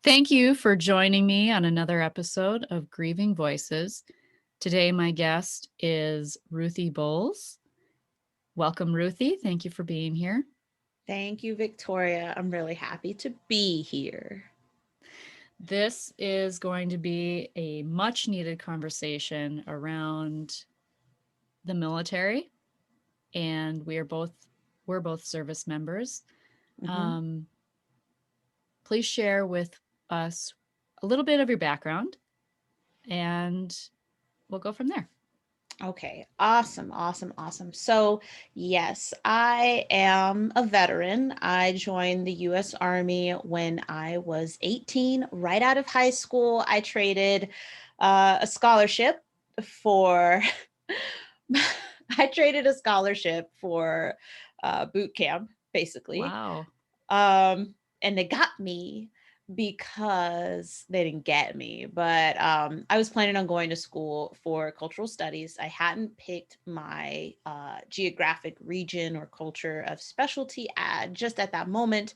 Thank you for joining me on another episode of Grieving Voices. Today, my guest is Ruthie Bowles. Welcome, Ruthie. Thank you for being here. Thank you, Victoria. I'm really happy to be here. This is going to be a much needed conversation around the military, and we're both service members. hmm Um, please share with us a little bit of your background, and we'll go from there. Okay, awesome, awesome, awesome. So, yes, I am a veteran. I joined the US Army when I was 18, right out of high school. I traded a scholarship for I traded a scholarship for boot camp, basically. Wow. And they got me because they didn't get me, but I was planning on going to school for cultural studies. I hadn't picked my geographic region or culture of specialty at just at that moment.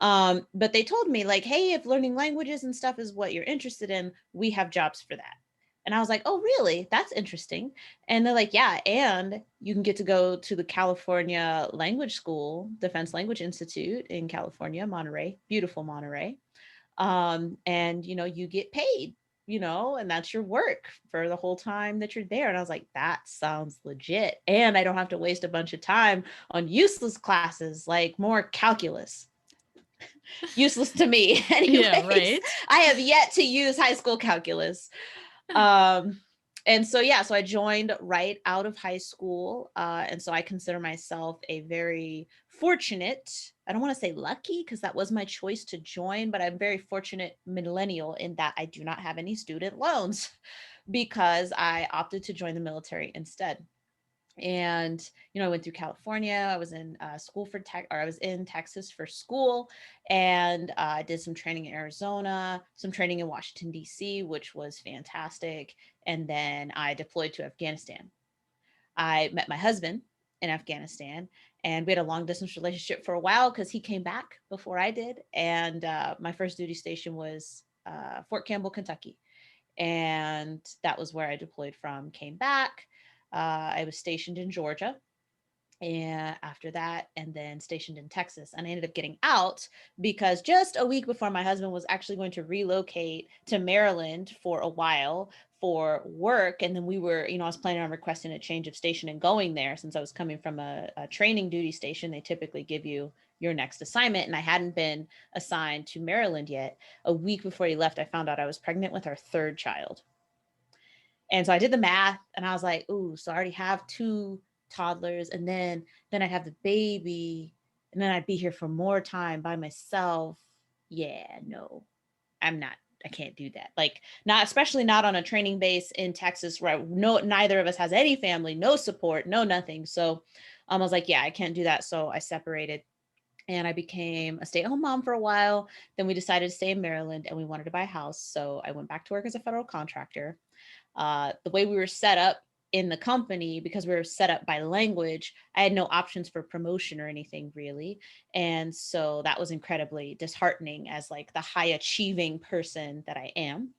But they told me, like, hey, if learning languages and stuff is what you're interested in, we have jobs for that. And I was like, oh, really? That's interesting. And they're like, yeah, and you can get to go to the California Language School, Defense Language Institute in California, Monterey, beautiful Monterey. And you get paid, and that's your work for the whole time that you're there. And I was like, that sounds legit. And I don't have to waste a bunch of time on useless classes like more calculus. Useless to me. Yeah, Anyways, right. I have yet to use high school calculus. Um, and so, yeah, so I joined right out of high school. And so I consider myself a very fortunate, I don't want to say lucky because that was my choice to join, but I'm very fortunate millennial in that I do not have any student loans because I opted to join the military instead. And I went through California. I was in school for tech, or I was in Texas for school, and I did some training in Arizona, some training in Washington D.C., which was fantastic. And then I deployed to Afghanistan. I met my husband in Afghanistan, and we had a long distance relationship for a while because he came back before I did. And my first duty station was Fort Campbell, Kentucky, and that was where I deployed from. Came back. I was stationed in Georgia, and after that, and then stationed in Texas. And I ended up getting out because just a week before, my husband was actually going to relocate to Maryland for a while for work. And then I was planning on requesting a change of station and going there. Since I was coming from a training duty station, they typically give you your next assignment. And I hadn't been assigned to Maryland yet. A week before he left, I found out I was pregnant with our third child. And so I did the math and I was like, ooh, so I already have two toddlers, and then I have the baby, and then I'd be here for more time by myself. Yeah, no. I'm not, I can't do that. Like, not, especially not on a training base in Texas where no, neither of us has any family, no support, no nothing. So I was like, yeah, I can't do that. So I separated and I became a stay-at-home mom for a while. Then we decided to stay in Maryland and we wanted to buy a house. So I went back to work as a federal contractor. The way we were set up in the company, because we were set up by language, I had no options for promotion or anything really. And so that was incredibly disheartening as like the high achieving person that I am.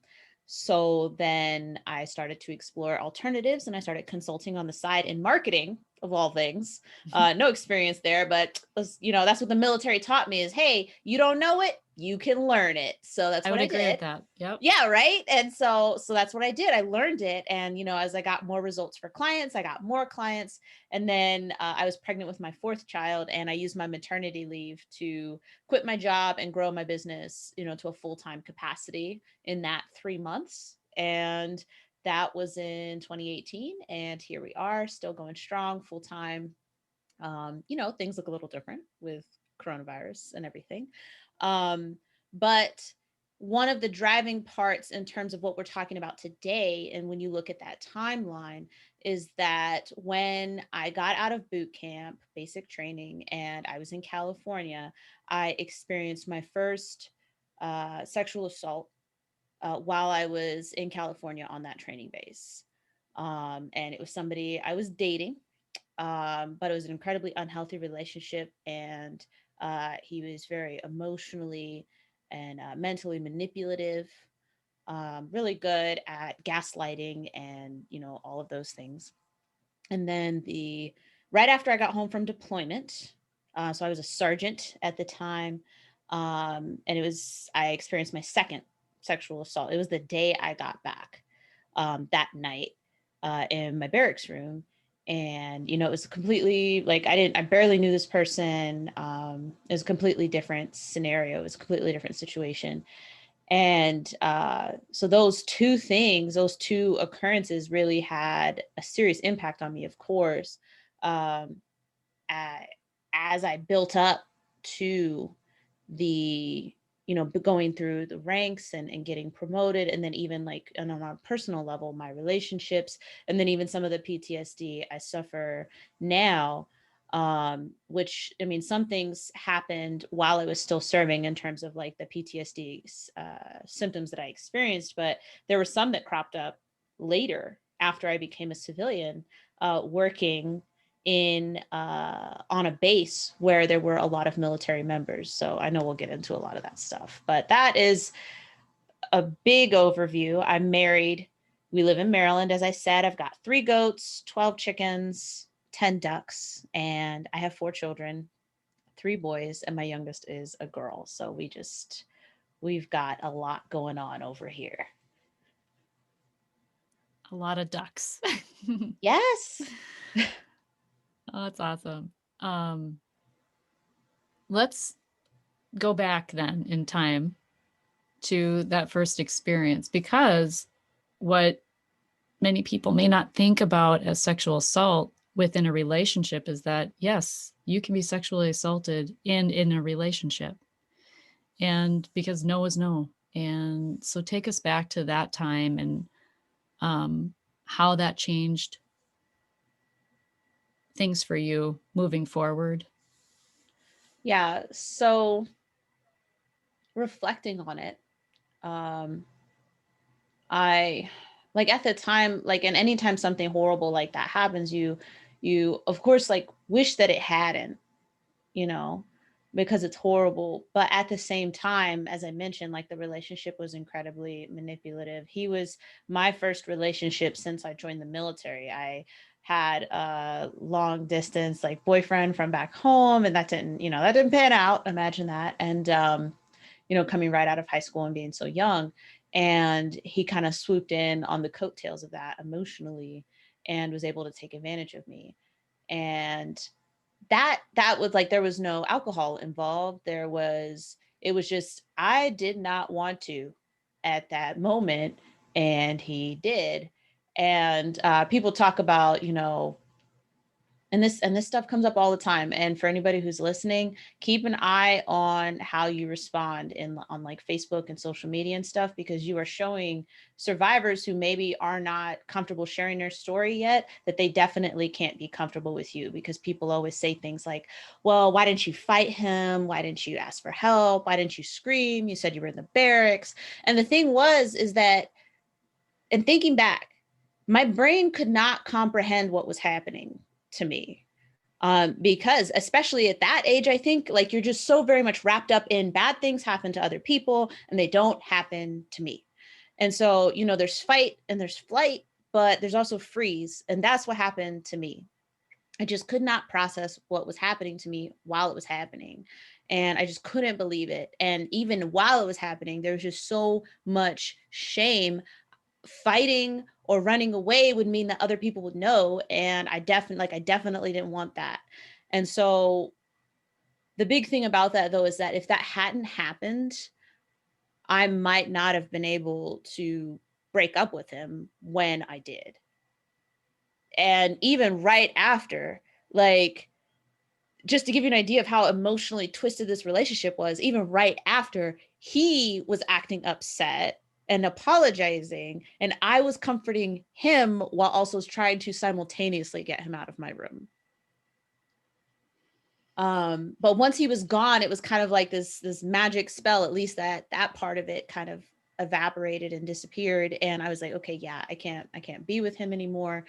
So then I started to explore alternatives and I started consulting on the side in marketing of all things. No experience there, but that's what the military taught me is, hey, you don't know it, you can learn it. So that's I what would I agree with did. that. Yep. Yeah, right. And so that's what I did. I learned it, and as I got more results for clients, I got more clients, and then I was pregnant with my fourth child, and I used my maternity leave to quit my job and grow my business, to a full-time capacity in that 3 months. And that was in 2018, and here we are, still going strong, full time. Things look a little different with coronavirus and everything. Um, but one of the driving parts in terms of what we're talking about today, and when you look at that timeline, is that when I got out of boot camp, basic training, and I was in California, I experienced my first sexual assault while I was in California on that training base. And it was somebody I was dating, but it was an incredibly unhealthy relationship. And He was very emotionally and mentally manipulative, really good at gaslighting and, all of those things. And then right after I got home from deployment, so I was a sergeant at the time, and I experienced my second sexual assault. It was the day I got back, that night, in my barracks room. And it was completely like I barely knew this person. It was a completely different scenario. It was a completely different situation. And so those two occurrences really had a serious impact on me, of course, um, a- as I built up to the, going through the ranks and getting promoted. And then even like on a personal level, my relationships, and then even some of the PTSD I suffer now, which, I mean, some things happened while I was still serving in terms of like the PTSD symptoms that I experienced, but there were some that cropped up later after I became a civilian, working in on a base where there were a lot of military members. So I know we'll get into a lot of that stuff, but that is a big overview. I'm married. We live in Maryland. As I said, I've got 3 goats, 12 chickens, 10 ducks, and I have 4 children, 3 boys, and my youngest is a girl. So we've got a lot going on over here. A lot of ducks. Yes. Oh, that's awesome. Um, let's go back then in time to that first experience, because what many people may not think about as sexual assault within a relationship is that, yes, you can be sexually assaulted in a relationship. And because no is no. And so take us back to that time and how that changed things for you moving forward. Yeah. So reflecting on it, um, I like at the time, like, and anytime something horrible like that happens, you of course like wish that it hadn't, you know, because it's horrible. But at the same time, as I mentioned, like the relationship was incredibly manipulative. He was my first relationship since I joined the military. I had a long distance like boyfriend from back home, and that didn't pan out. Imagine that. And coming right out of high school and being so young. And he kind of swooped in on the coattails of that emotionally and was able to take advantage of me. And that was like, there was no alcohol involved. It was just, I did not want to at that moment. And he did. And people talk about, and this stuff comes up all the time, and for anybody who's listening, keep an eye on how you respond on like Facebook and social media and stuff, because you are showing survivors who maybe are not comfortable sharing their story yet that they definitely can't be comfortable with you, because people always say things like, well, why didn't you fight him, why didn't you ask for help, why didn't you scream, you said you were in the barracks. And the thing is that, and thinking back, my brain could not comprehend what was happening to me, because especially at that age, I think like you're just so very much wrapped up in bad things happen to other people and they don't happen to me. And so, there's fight and there's flight, but there's also freeze. And that's what happened to me. I just could not process what was happening to me while it was happening. And I just couldn't believe it. And even while it was happening, there was just so much shame. Fighting or running away would mean that other people would know, and I definitely didn't want that. And so the big thing about that, though, is that if that hadn't happened, I might not have been able to break up with him when I did. And even right after, like, just to give you an idea of how emotionally twisted this relationship was, even right after, he was acting upset and apologizing, and I was comforting him while also trying to simultaneously get him out of my room. But once he was gone, it was kind of like this magic spell. At least that part of it kind of evaporated and disappeared, and I was like, okay, yeah, I can't be with him anymore.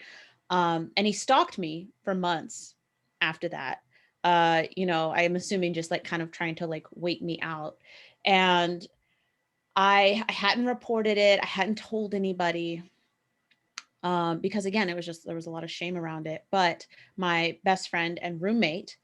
And he stalked me for months after that. I'm assuming just like kind of trying to like wait me out. And I hadn't reported it. I hadn't told anybody, because again, it was just, there was a lot of shame around it. But my best friend and roommate,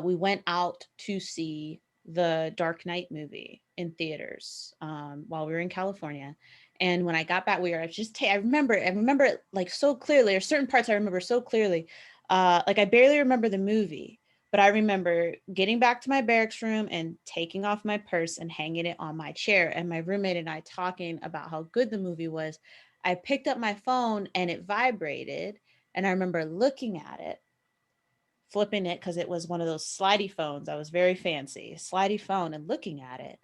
we went out to see the Dark Knight movie in theaters, while we were in California. And when I got back, we were just, I remember it like so clearly, or certain parts I remember so clearly. Like I barely remember the movie, but I remember getting back to my barracks room and taking off my purse and hanging it on my chair, and my roommate and I talking about how good the movie was. I picked up my phone and it vibrated. And I remember looking at it, flipping it because it was one of those slidey phones. I was very fancy, slidey phone, and looking at it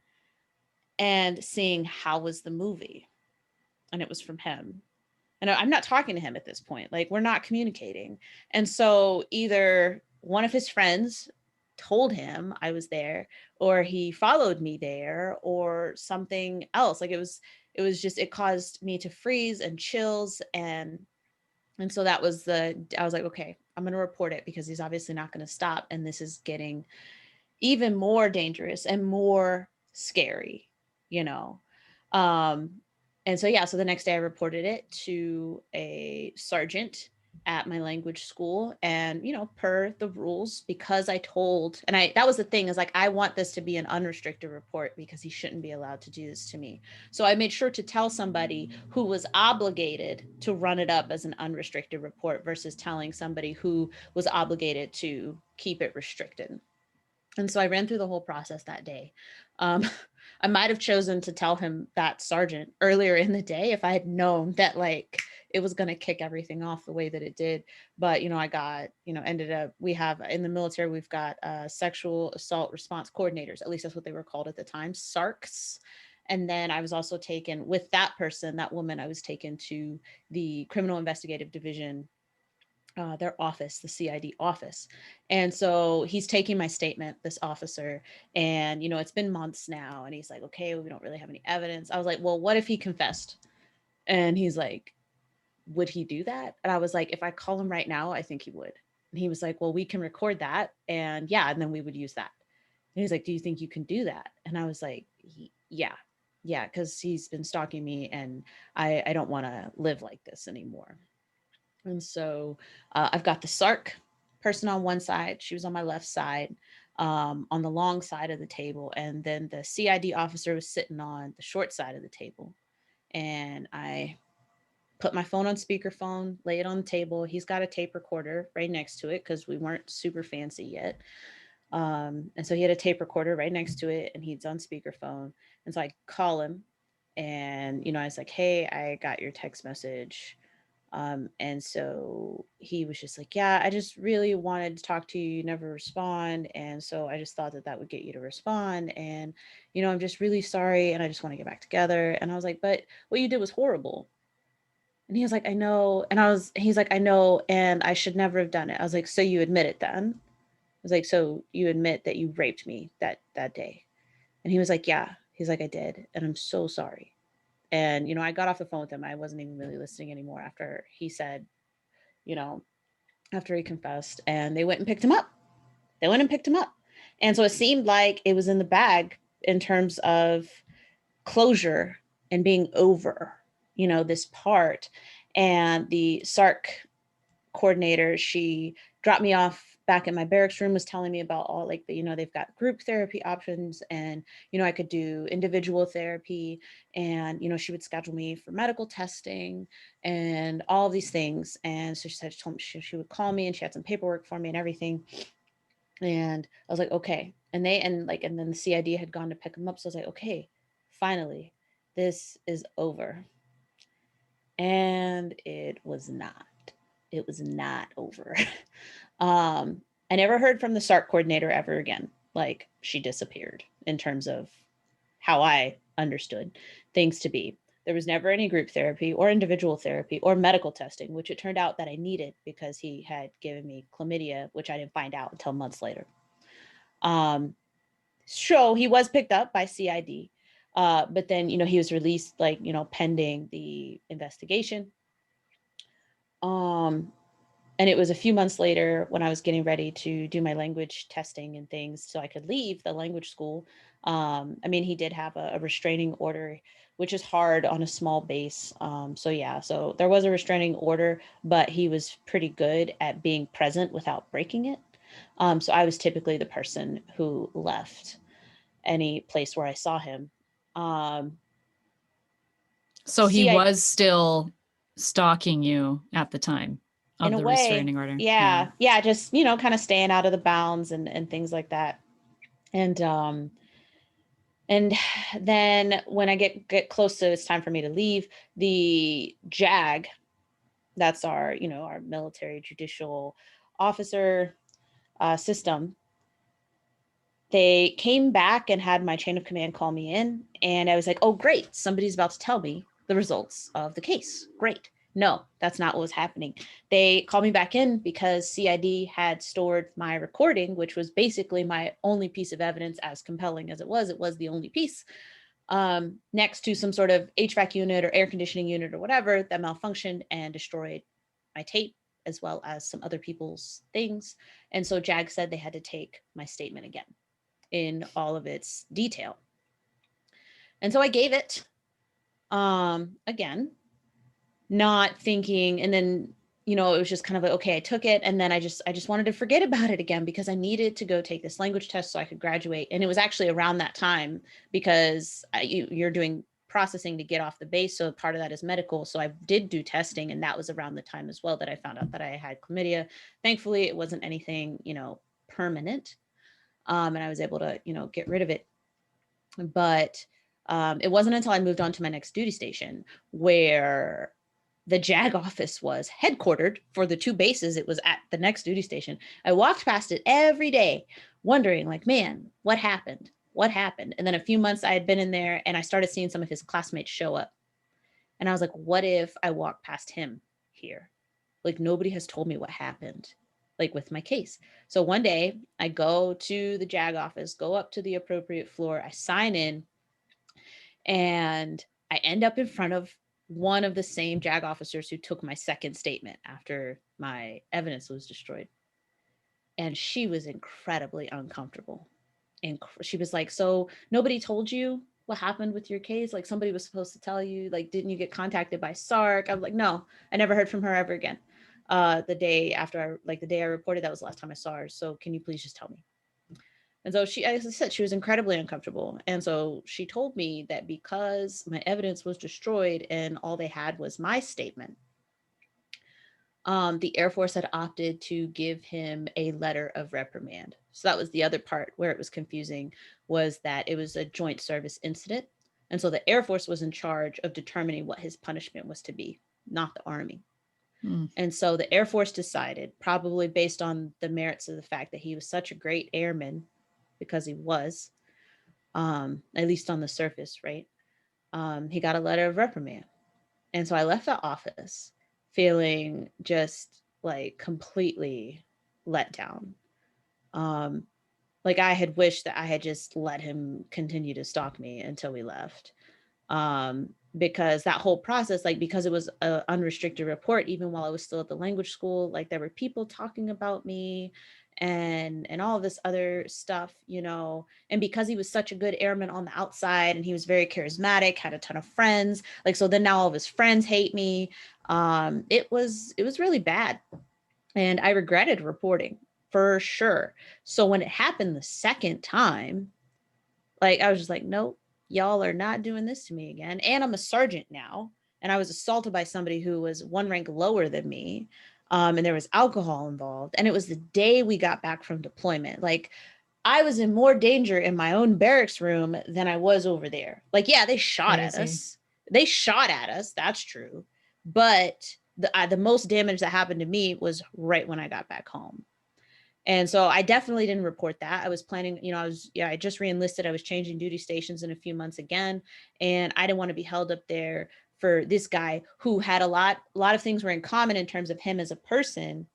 and seeing how was the movie. And it was from him. And I'm not talking to him at this point. Like, we're not communicating. And so either one of his friends told him I was there, or he followed me there, or something else. Like, it was just, it caused me to freeze and chills. And so that was I was like, okay, I'm going to report it because he's obviously not going to stop. And this is getting even more dangerous and more scary, you know? Um, and so, yeah, so the next day I reported it to a sergeant at my language school. And, per the rules, because I told, and that was the thing, is like, I want this to be an unrestricted report because he shouldn't be allowed to do this to me. So I made sure to tell somebody who was obligated to run it up as an unrestricted report versus telling somebody who was obligated to keep it restricted. And so I ran through the whole process that day. Um, I might have chosen to tell him, that sergeant, earlier in the day, if I had known that like it was going to kick everything off the way that it did. But, I got, ended up, we have in the military, we've got sexual assault response coordinators. At least that's what they were called at the time, SARCs. And then I was also taken with that person, that woman, I was taken to the criminal investigative division, their office, the CID office. And so he's taking my statement, this officer, and, it's been months now. And he's like, okay, well, we don't really have any evidence. I was like, well, what if he confessed? And he's like, would he do that? And I was like, if I call him right now, I think he would. And he was like, well, we can record that. And yeah, and then we would use that. And he's like, do you think you can do that? And I was like, yeah, yeah, because he's been stalking me and I don't want to live like this anymore. And so I've got the SARC person on one side. She was on my left side, on the long side of the table. And then the CID officer was sitting on the short side of the table. And I put my phone on speakerphone, lay it on the table. He's got a tape recorder right next to it because we weren't super fancy yet. And so he had a tape recorder right next to it and he's on speakerphone. And so I call him and, I was like, hey, I got your text message. And so he was just like, yeah, I just really wanted to talk to you. You never respond. And so I just thought that that would get you to respond. And, I'm just really sorry. And I just want to get back together. And I was like, but what you did was horrible. And he was like, I know. And he's like, I know. And I should never have done it. I was like, so you admit it then? I was like, so you admit that you raped me that day? And he was like, yeah. He's like, I did. And I'm so sorry. And, I got off the phone with him. I wasn't even really listening anymore after he said, you know, after he confessed, and they went and picked him up. They went and picked him up. And so it seemed like it was in the bag in terms of closure and being over, this part. And the SARC coordinator, she dropped me off back in my barracks room, was telling me about all like they've got group therapy options, and I could do individual therapy, and she would schedule me for medical testing and all of these things. And so she said, she told me she would call me and she had some paperwork for me and everything. And I was like, okay. And then the CID had gone to pick him up, so I was like, okay, finally this is over. And it was not over. I never heard from the SARC coordinator ever again. Like, she disappeared in terms of how I understood things to be. There was never any group therapy or individual therapy or medical testing, which it turned out that I needed because he had given me chlamydia, which I didn't find out until months later. So he was picked up by CID, but then, he was released, like, pending the investigation. Um, And it was a few months later when I was getting ready to do my language testing and things so I could leave the language school. I mean, he did have a restraining order, which is hard on a small base. So yeah, so there was a restraining order, but he was pretty good at being present without breaking it. So I was typically the person who left any place where I saw him. Um, So he CI was still stalking you at the time in of a the way, restraining order. Yeah. yeah, just kind of staying out of the bounds and things like that. And and then when I get close to it's time for me to leave, the JAG, that's our our military judicial officer system, they came back and had my chain of command call me in, and I was like, oh great, somebody's about to tell me the results of the case. Great. No, that's not what was happening. They called me back in because CID had stored my recording, which was basically my only piece of evidence. As compelling as it was the only piece, next to some sort of HVAC unit or air conditioning unit or whatever that malfunctioned and destroyed my tape as well as some other people's things. And so JAG said they had to take my statement again in all of its detail. And so I gave it again, not thinking, and then it was just kind of like, okay, I took it, and then I just wanted to forget about it again because I needed to go take this language test so I could graduate. And it was actually around that time because you're doing processing to get off the base, so part of that is medical. So I did do testing, and that was around the time as well that I found out that I had chlamydia. Thankfully it wasn't anything permanent, and I was able to get rid of it. But it wasn't until I moved on to my next duty station where the JAG office was headquartered for the two bases. It was at the next duty station. I walked past it every day, wondering, like, man, what happened? What happened? And then a few months I had been in there and I started seeing some of his classmates show up. And I was like, what if I walk past him here? Like, nobody has told me what happened, like with my case. So one day I go to the JAG office, go up to the appropriate floor, I sign in, and I end up in front of one of the same JAG officers who took my second statement after my evidence was destroyed. And she was incredibly uncomfortable. And she was like, so nobody told you what happened with your case? Like, somebody was supposed to tell you, like, didn't you get contacted by SARC? I was like, no, I never heard from her ever again. The day after the day I reported, that was the last time I saw her. So can you please just tell me? And so she, as I said, she was incredibly uncomfortable. And so she told me that because my evidence was destroyed and all they had was my statement, the Air Force had opted to give him a letter of reprimand. So that was the other part where it was confusing, was that it was a joint service incident. And so the Air Force was in charge of determining what his punishment was to be, not the Army. Mm. And so the Air Force decided, probably based on the merits of the fact that he was such a great airman, because he was, at least on the surface, right? He got a letter of reprimand. And so I left the office feeling just like completely let down. Um, like I had wished that I had just let him continue to stalk me until we left. Because that whole process, like, because it was an unrestricted report, even while I was still at the language school, like there were people talking about me and all of this other stuff, and because he was such a good airman on the outside and he was very charismatic, had a ton of friends, like, so then now all of his friends hate me. It was really bad, and I regretted reporting for sure. So when it happened the second time, like, I was just like, nope, y'all are not doing this to me again. And I'm a sergeant now. And I was assaulted by somebody who was one rank lower than me. And there was alcohol involved. And it was the day we got back from deployment. Like, I was in more danger in my own barracks room than I was over there. Like, yeah, they shot at Crazy. us. They shot at us. That's true. But the most damage that happened to me was right when I got back home. And so I definitely didn't report that. I was planning, I just reenlisted. I was changing duty stations in a few months again. And I didn't want to be held up there for this guy who had a lot of things were in common in terms of him as a person,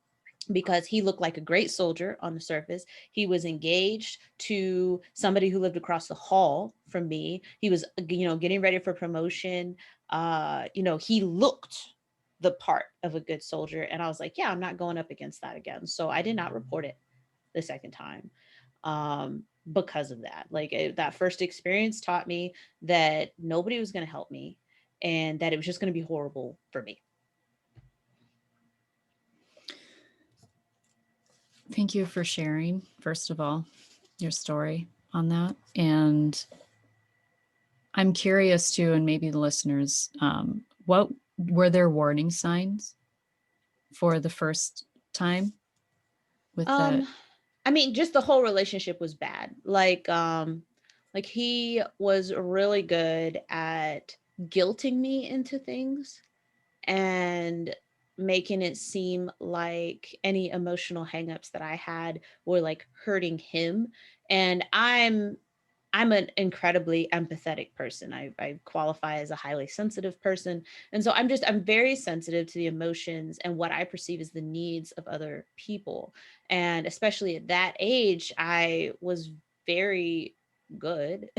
because he looked like a great soldier on the surface. He was engaged to somebody who lived across the hall from me. He was, getting ready for promotion. He looked the part of a good soldier. And I was like, yeah, I'm not going up against that again. So I did not report it the second time, because of that. Like that first experience taught me that nobody was going to help me and that it was just going to be horrible for me. Thank you for sharing, first of all, your story on that. And I'm curious too, and maybe the listeners, what were there warning signs for the first time with that? Um, I mean, just the whole relationship was bad. Like he was really good at guilting me into things and making it seem like any emotional hangups that I had were like hurting him. And I'm an incredibly empathetic person. I qualify as a highly sensitive person. And so I'm very sensitive to the emotions and what I perceive as the needs of other people. And especially at that age, I was very good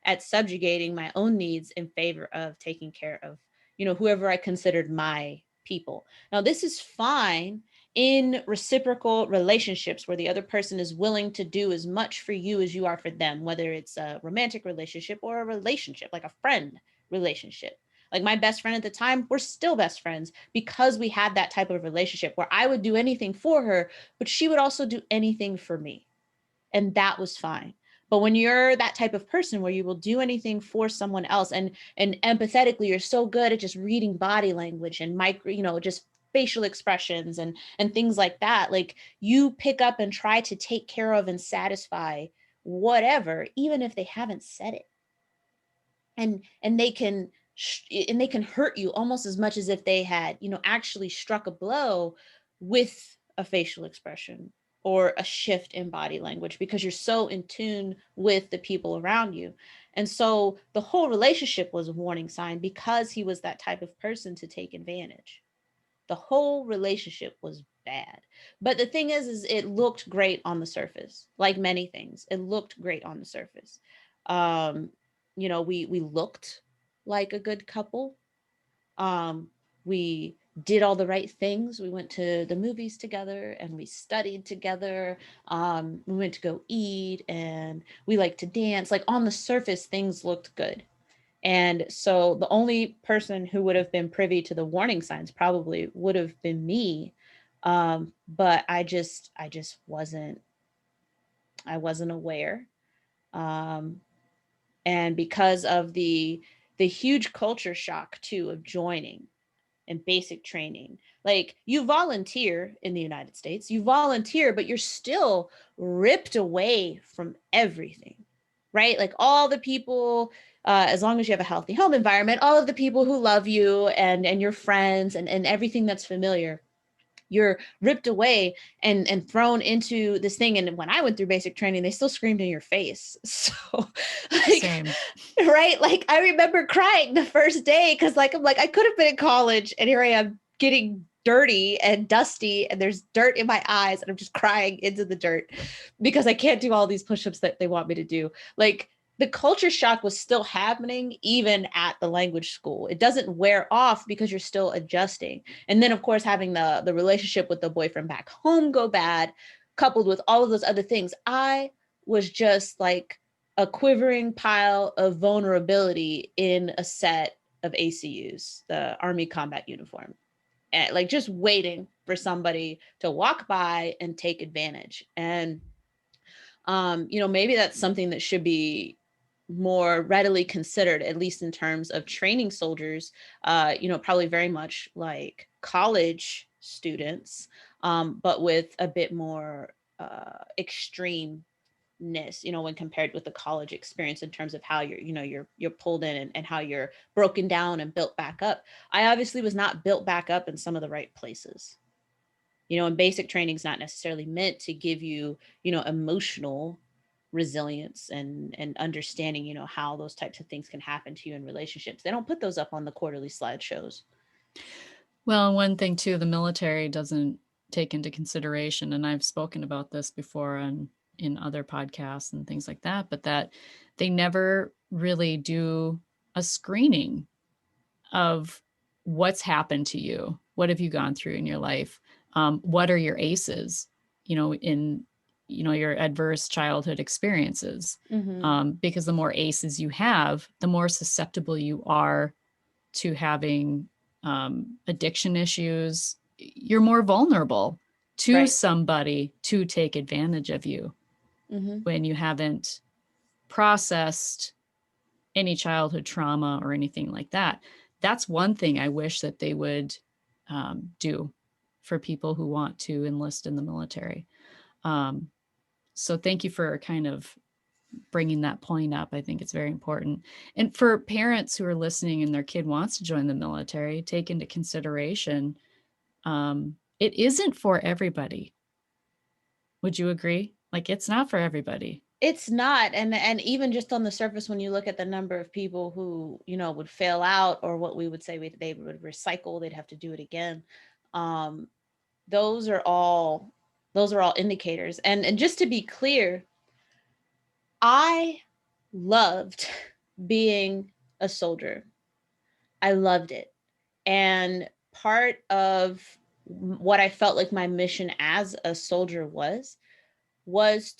at subjugating my own needs in favor of taking care of, whoever I considered my people. Now, this is fine in reciprocal relationships where the other person is willing to do as much for you as you are for them, whether it's a romantic relationship or a relationship, like a friend relationship. Like my best friend at the time, we're still best friends because we had that type of relationship where I would do anything for her, but she would also do anything for me. And that was fine. But when you're that type of person where you will do anything for someone else and empathetically you're so good at just reading body language and micro, just facial expressions and things like that, like you pick up and try to take care of and satisfy whatever, even if they haven't said it. And they can hurt you almost as much as if they had, actually struck a blow with a facial expression or a shift in body language because you're so in tune with the people around you. And so the whole relationship was a warning sign because he was that type of person to take advantage. The whole relationship was bad. But the thing is it looked great on the surface. Like many things, it looked great on the surface. Um, we looked like a good couple. We did all the right things. We went to the movies together and we studied together. We went to go eat and we liked to dance. Like on the surface, things looked good. And so the only person who would have been privy to the warning signs probably would have been me. But I just wasn't aware. Um, and because of the huge culture shock too of joining and basic training, like you volunteer in the United States, you volunteer, but you're still ripped away from everything, right? Like all the people, as long as you have a healthy home environment, all of the people who love you and your friends and everything that's familiar, you're ripped away and thrown into this thing. And when I went through basic training, they still screamed in your face. So like, Same. right, like I remember crying the first day because like I'm like I could have been in college and here I am getting dirty and dusty and there's dirt in my eyes and I'm just crying into the dirt because I can't do all these push-ups that they want me to do. Like the culture shock was still happening even at the language school. It doesn't wear off because you're still adjusting. And then of course having the relationship with the boyfriend back home go bad, coupled with all of those other things. I was just like a quivering pile of vulnerability in a set of ACUs, the Army Combat Uniform. And like just waiting for somebody to walk by and take advantage. And maybe that's something that should be more readily considered, at least in terms of training soldiers, probably very much like college students, but with a bit more extreme when compared with the college experience in terms of how you're pulled in and how you're broken down and built back up. I obviously was not built back up in some of the right places. And basic training is not necessarily meant to give you, emotional resilience and understanding, how those types of things can happen to you in relationships. They don't put those up on the quarterly slideshows. Well, one thing too, the military doesn't take into consideration, and I've spoken about this before in other podcasts and things like that, but that they never really do a screening of what's happened to you What have you gone through in your life? What are your ACEs, in, your adverse childhood experiences? Mm-hmm. Because the more ACEs you have, the more susceptible you are to having addiction issues. You're more vulnerable to Right. somebody to take advantage of you Mm-hmm. when you haven't processed any childhood trauma or anything like that. That's one thing I wish that they would do for people who want to enlist in the military. Um, so thank you for kind of bringing that point up. I think it's very important. And for parents who are listening and their kid wants to join the military, take into consideration it isn't for everybody. Would you agree? Like, it's not for everybody. It's not. And even just on the surface, when you look at the number of people who, would fail out, or what we would say they would recycle, they'd have to do it again. Um, those are all indicators. And just to be clear, I loved being a soldier. I loved it. And part of what I felt like my mission as a soldier was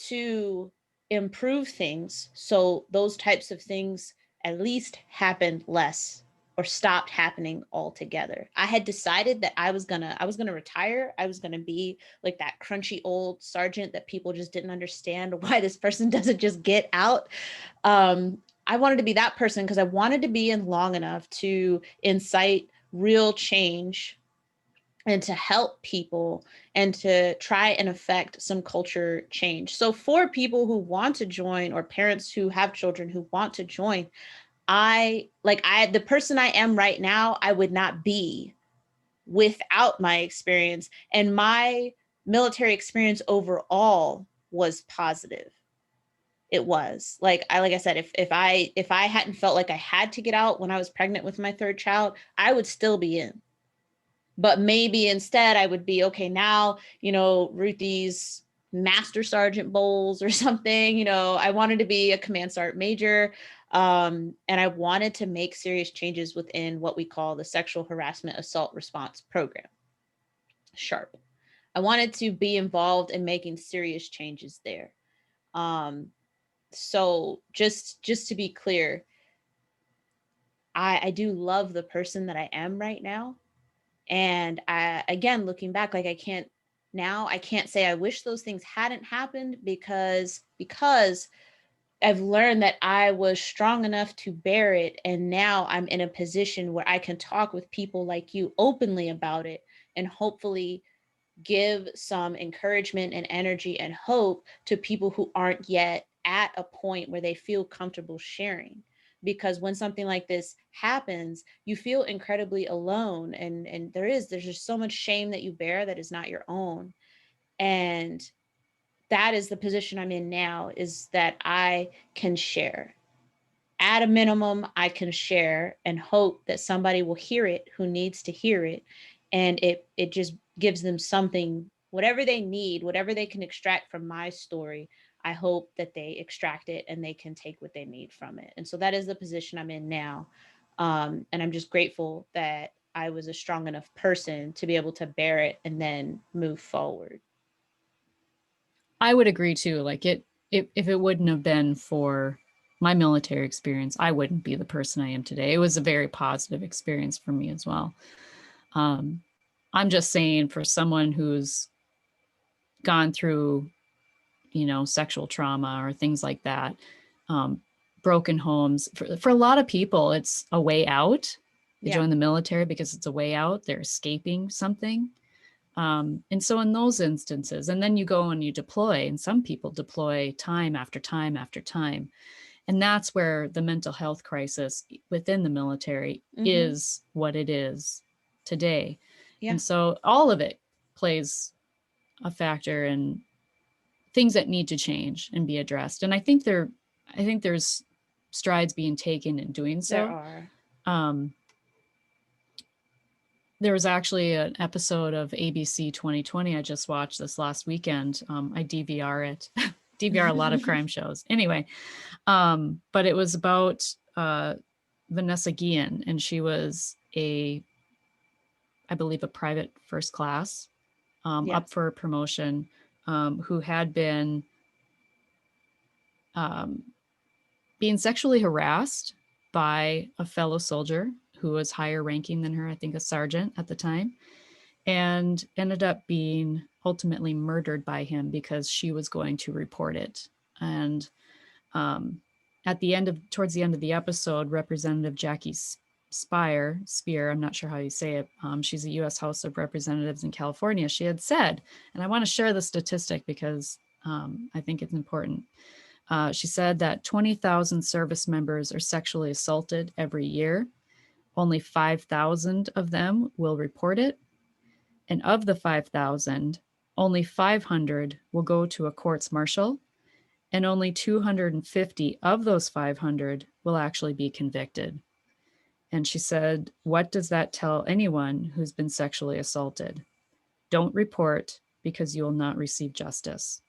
to improve things so those types of things at least happened less or stopped happening altogether. I had decided that I was gonna retire. I was gonna be like that crunchy old sergeant that people just didn't understand why this person doesn't just get out. I wanted to be that person because I wanted to be in long enough to incite real change and to help people and to try and affect some culture change. So for people who want to join, or parents who have children who want to join, the person I am right now, I would not be without my experience. And my military experience overall was positive. It was like I said, if I hadn't felt like I had to get out when I was pregnant with my third child, I would still be in. But maybe instead I would be, okay, now, Ruthie's Master Sergeant Bowles or something. I wanted to be a command sergeant major. And I wanted to make serious changes within what we call the Sexual Harassment Assault Response Program, SHARP. I wanted to be involved in making serious changes there. Um, so just to be clear, I do love the person that I am right now. And again, looking back, like I can't say I wish those things hadn't happened, because I've learned that I was strong enough to bear it. And now I'm in a position where I can talk with people like you openly about it, and hopefully give some encouragement and energy and hope to people who aren't yet at a point where they feel comfortable sharing. Because when something like this happens, you feel incredibly alone, and there's just so much shame that you bear that is not your own. And that is the position I'm in now, is that I can share. At a minimum, I can share and hope that somebody will hear it who needs to hear it. And it just gives them something, whatever they need, whatever they can extract from my story. I hope that they extract it and they can take what they need from it. And so that is the position I'm in now. And I'm just grateful that I was a strong enough person to be able to bear it and then move forward. I would agree too. Like, if it wouldn't have been for my military experience, I wouldn't be the person I am today. It was a very positive experience for me as well. Um, I'm just saying, for someone who's gone through, sexual trauma or things like that, um, broken homes, for a lot of people, it's a way out. They Yeah. join the military because it's a way out. They're escaping something. And so in those instances, and then you go and you deploy, and some people deploy time after time after time. And that's where the mental health crisis within the military Mm-hmm. is what it is today. Yeah. And so all of it plays a factor in things that need to change and be addressed. And I think there's strides being taken in doing There so. are. Um, there was actually an episode of ABC 2020 I just watched this last weekend. I DVR it, DVR a lot of crime shows. Anyway, but it was about Vanessa Guillen, and she was I believe, a private first class, up Yes. for a promotion, who had been um, being sexually harassed by a fellow soldier who was higher ranking than her, I think a sergeant at the time, and ended up being ultimately murdered by him because she was going to report it. And um, towards the end of the episode, Representative Jackie Spear, I'm not sure how you say it, she's a U.S. House of Representatives in California, she had said, and I want to share the statistic because I think it's important. She said that 20,000 service members are sexually assaulted every year. Only 5,000 of them will report it. And of the 5,000, only 500 will go to a courts martial, and only 250 of those 500 will actually be convicted. And she said, what does that tell anyone who's been sexually assaulted? Don't report because you will not receive justice.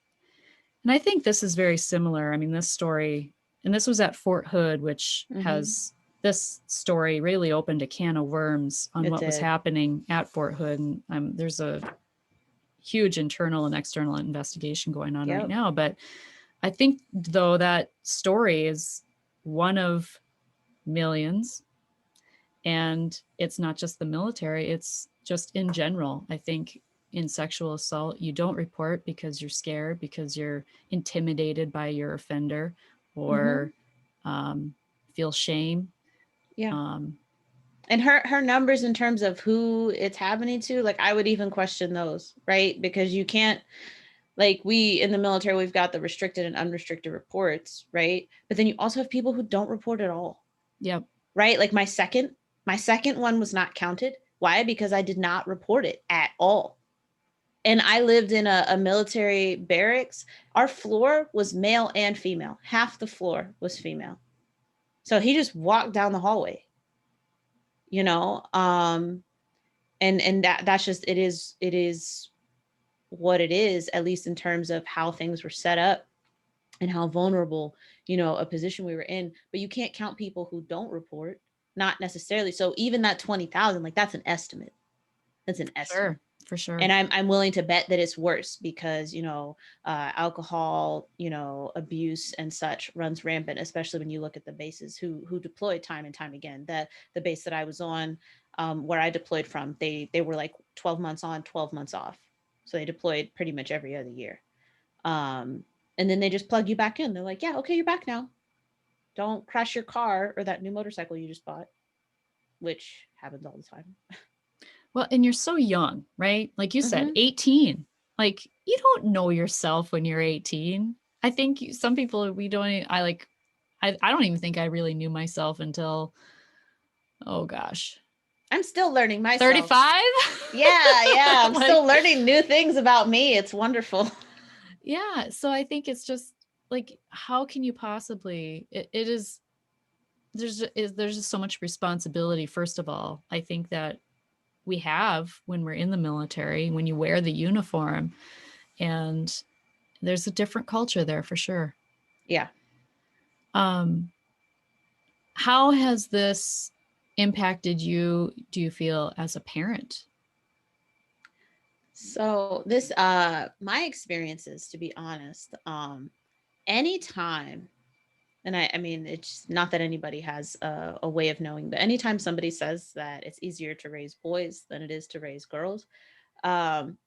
And I think this is very similar. I mean, this story, and this was at Fort Hood, which Mm-hmm. has this story really opened a can of worms on It what was did. happening at Fort Hood. And there's a huge internal and external investigation going on right Yep. now. But I think, though, that story is one of millions. And it's not just the military, it's just in general. I think in sexual assault, you don't report because you're scared, because you're intimidated by your offender, Mm-hmm. or feel shame. Yeah. Um, And her numbers in terms of who it's happening to, like I would even question those, right? Because you can't, like, we in the military, we've got the restricted and unrestricted reports, right? But then you also have people who don't report at all, yep. right? Like my second one was not counted. Why? Because I did not report it at all. And I lived in a military barracks. Our floor was male and female. Half the floor was female. So he just walked down the hallway, you know? And that's just, it is what it is, at least in terms of how things were set up and how vulnerable, a position we were in. But you can't count people who don't report, not necessarily. So even that 20,000, like that's an estimate. That's an estimate. Sure, for sure. And I'm willing to bet that it's worse because alcohol, abuse and such runs rampant, especially when you look at the bases who deployed time and time again. The base that I was on, where I deployed from, they were like 12 months on, 12 months off, so they deployed pretty much every other year. um, and then they just plug you back in. They're like, yeah, okay, you're back now. Don't crash your car or that new motorcycle you just bought, which happens all the time. Well, and you're so young, right? Like you said, Mm-hmm. 18. Like you don't know yourself when you're 18. I think some people, we don't, I don't even think I really knew myself until, oh gosh, I'm still learning myself. 35. Yeah, yeah. I'm Like, still learning new things about me. It's wonderful. yeah. So I think it's just like, how can you possibly, it is, there's just so much responsibility. First of all, I think that we have when we're in the military, when you wear the uniform, and there's a different culture there for sure. Yeah. Um, how has this impacted you, do you feel, as a parent? So this my experiences, to be honest, anytime, and I mean, it's not that anybody has a way of knowing, but anytime somebody says that it's easier to raise boys than it is to raise girls,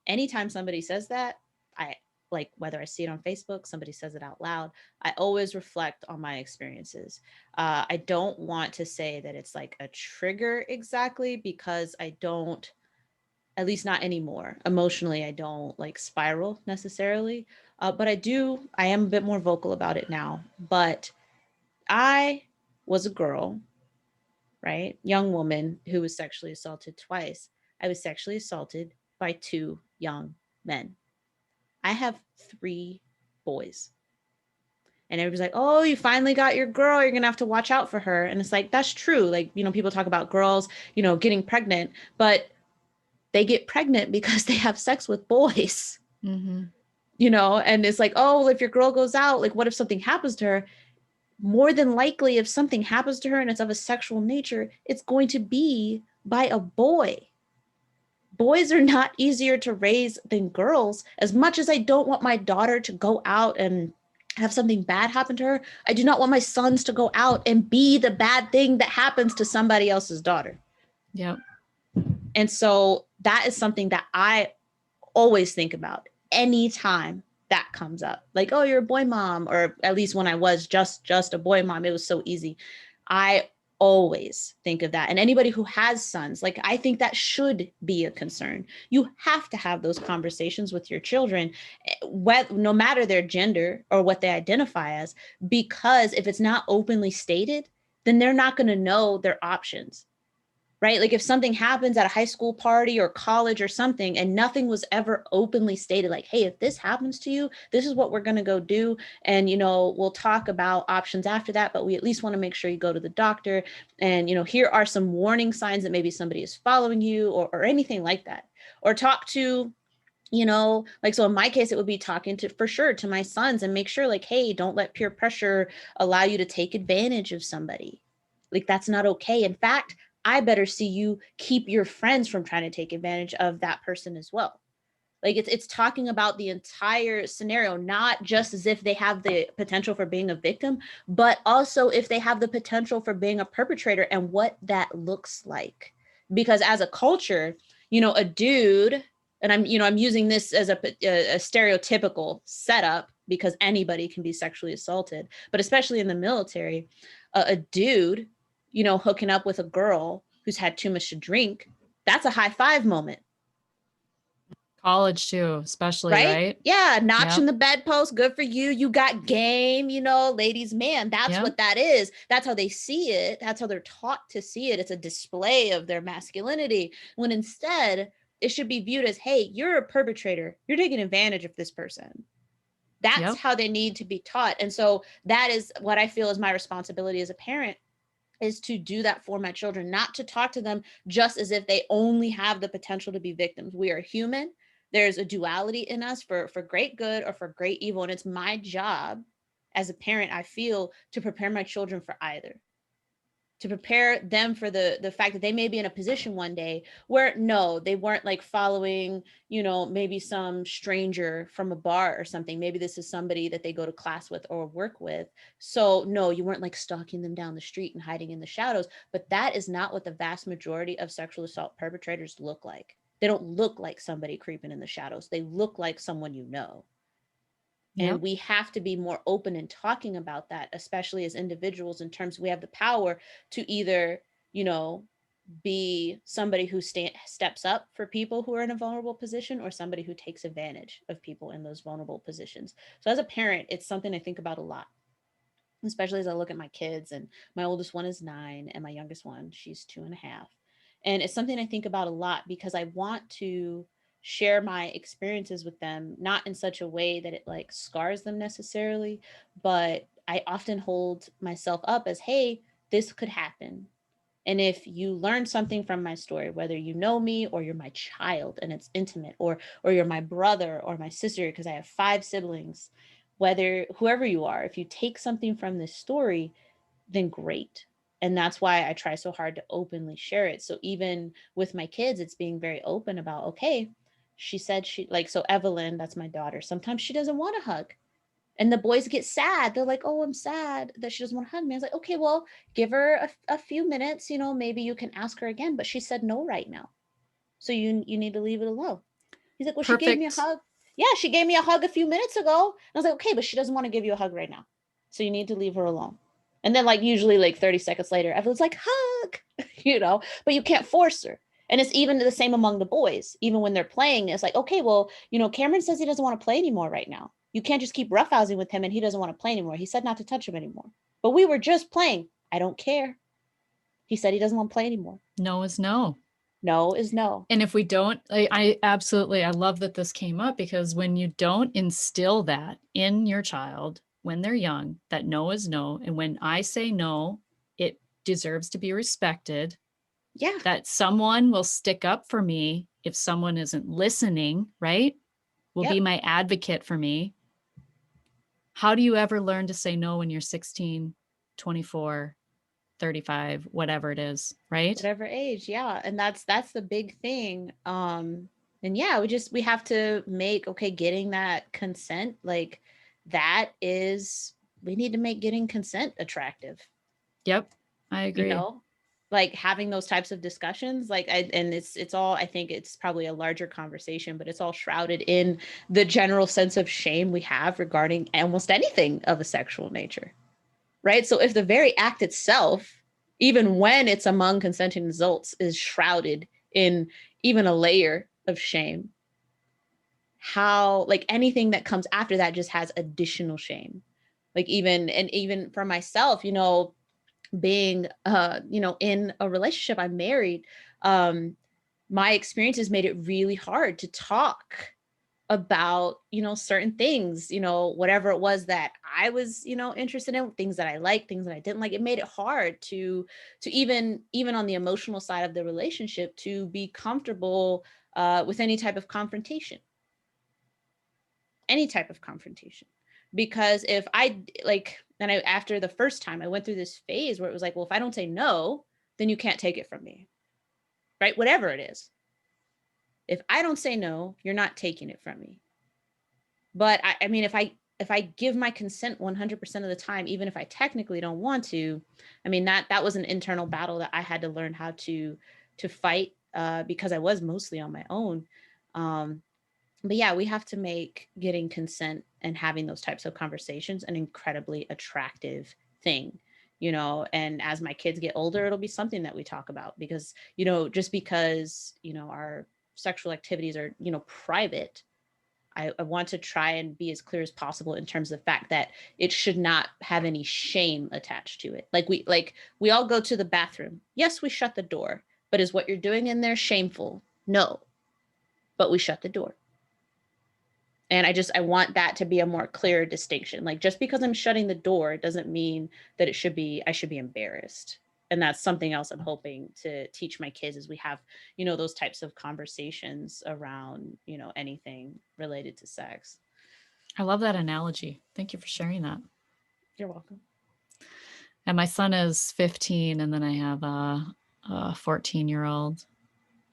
anytime somebody says that, I like, whether I see it on Facebook, somebody says it out loud, I always reflect on my experiences. I don't want to say that it's like a trigger exactly, because I don't, at least not anymore. Emotionally, I don't like spiral necessarily, but I am a bit more vocal about it now. But I was a girl, right? Young woman who was sexually assaulted twice. I was sexually assaulted by two young men. I have three boys. And everybody's like, oh, you finally got your girl. You're going to have to watch out for her. And it's like, that's true. Like, people talk about girls, getting pregnant, but they get pregnant because they have sex with boys, Mm-hmm. and it's like, oh, well, if your girl goes out, like, what if something happens to her? More than likely, if something happens to her and it's of a sexual nature, it's going to be by a boy. boys are not easier to raise than girls. As much as I don't want my daughter to go out and have something bad happen to her, I do not want my sons to go out and be the bad thing that happens to somebody else's daughter. Yep. And so that is something that I always think about anytime that comes up. Like, oh, you're a boy mom, or at least when I was just a boy mom, it was so easy. I always think of that. And anybody who has sons, like, I think that should be a concern. You have to have those conversations with your children, no matter their gender or what they identify as, because if it's not openly stated, then they're not going to know their options, right? Like if something happens at a high school party or college or something, and nothing was ever openly stated, like, hey, if this happens to you, this is what we're going to go do. And, we'll talk about options after that, but we at least want to make sure you go to the doctor. And, here are some warning signs that maybe somebody is following you, or anything like that. Or talk to, like, so in my case, it would be talking to, for sure, to my sons and make sure, like, hey, don't let peer pressure allow you to take advantage of somebody. Like, that's not okay. In fact, I better see you keep your friends from trying to take advantage of that person as well. Like, it's talking about the entire scenario, not just as if they have the potential for being a victim, but also if they have the potential for being a perpetrator and what that looks like. Because as a culture, a dude, and I'm using this as a stereotypical setup because anybody can be sexually assaulted, but especially in the military, a dude, hooking up with a girl who's had too much to drink, that's a high five moment. College too, especially, Right? right? Yeah, notching Yep. the bedpost, good for you. You got game, ladies, man. That's Yep. what that is. That's how they see it. That's how they're taught to see it. It's a display of their masculinity. When instead, it should be viewed as, hey, you're a perpetrator. You're taking advantage of this person. That's Yep. how they need to be taught. And so that is what I feel is my responsibility as a parent, is to do that for my children, not to talk to them just as if they only have the potential to be victims. We are human. There's a duality in us for great good or for great evil. And it's my job as a parent, I feel, to prepare my children for either, to prepare them for the fact that they may be in a position one day where, no, they weren't like following, maybe some stranger from a bar or something. Maybe this is somebody that they go to class with or work with. So no, you weren't like stalking them down the street and hiding in the shadows. But that is not what the vast majority of sexual assault perpetrators look like. They don't look like somebody creeping in the shadows. They look like someone you know. And Yep. we have to be more open in talking about that, especially as individuals, in terms we have the power to either, be somebody who steps up for people who are in a vulnerable position, or somebody who takes advantage of people in those vulnerable positions. So as a parent, it's something I think about a lot, especially as I look at my kids. And my oldest one is 9, and my youngest one, she's 2.5. And it's something I think about a lot because I want to share my experiences with them, not in such a way that it like scars them necessarily, but I often hold myself up as, hey, this could happen. And if you learn something from my story, whether you know me or you're my child and it's intimate, or you're my brother or my sister, because I have 5 siblings, whether whoever you are, if you take something from this story, then great. And that's why I try so hard to openly share it. So even with my kids, it's being very open about, okay, she said she like, so Evelyn, that's my daughter, sometimes she doesn't want a hug. And the boys get sad. They're like, oh, I'm sad that she doesn't want to hug me. I was like, okay, well, give her a few minutes, maybe you can ask her again. But she said no right now. So you need to leave it alone. He's like, well, she gave me a Perfect. hug. Yeah, she gave me a hug a few minutes ago. And I was like, okay, but she doesn't want to give you a hug right now. So you need to leave her alone. And then like usually like 30 seconds later, everyone's like, hug, but you can't force her. And it's even the same among the boys. Even when they're playing, it's like, okay, well, Cameron says he doesn't want to play anymore right now. You can't just keep roughhousing with him and he doesn't want to play anymore. He said not to touch him anymore. But we were just playing. I don't care. He said he doesn't want to play anymore. No is no. No is no. And if we don't, I absolutely, I love that this came up, because when you don't instill that in your child when they're young, that no is no, and when I say no, it deserves to be respected, Yeah. that someone will stick up for me if someone isn't listening, right? Will be Yep. my advocate for me. How do you ever learn to say no when you're 16, 24? 35, whatever it is, right? Whatever age, yeah. And that's the big thing. And yeah, we have to make, okay, getting that consent, like that is, we need to make getting consent attractive, Yep, I you agree. know? Like having those types of discussions, like and it's all, I think it's probably a larger conversation, but it's all shrouded in the general sense of shame we have regarding almost anything of a sexual nature. Right? So if the very act itself, even when it's among consenting adults, is shrouded in even a layer of shame, how, like, anything that comes after that just has additional shame. Like, even for myself, being in a relationship, I'm married, um my experiences made it really hard to talk about certain things, whatever it was that I was interested in, things that I liked, things that I didn't like. It made it hard to even on the emotional side of the relationship to be comfortable with any type of confrontation. Because if I like, then I, after the first time, I went through this phase where it was like, well, if I don't say no, then you can't take it from me, right? Whatever it is, if I don't say no, you're not taking it from me. But I mean, if I give my consent 100% of the time, even if I technically don't want to, I mean, that was an internal battle that I had to learn how to fight, because I was mostly on my own. Um, but yeah, we have to make getting consent and having those types of conversations an incredibly attractive thing. And as my kids get older, it'll be something that we talk about, because just because our sexual activities are private, I want to try and be as clear as possible in terms of the fact that it should not have any shame attached to it. Like we all go to the bathroom. Yes, we shut the door, but is what you're doing in there shameful? No, but we shut the door. And I want that to be a more clear distinction. Like, just because I'm shutting the door doesn't mean that I should be embarrassed. And that's something else I'm hoping to teach my kids as we have, those types of conversations around, anything related to sex. I love that analogy. Thank you for sharing that. You're welcome. And my son is 15, and then I have a 14-year-old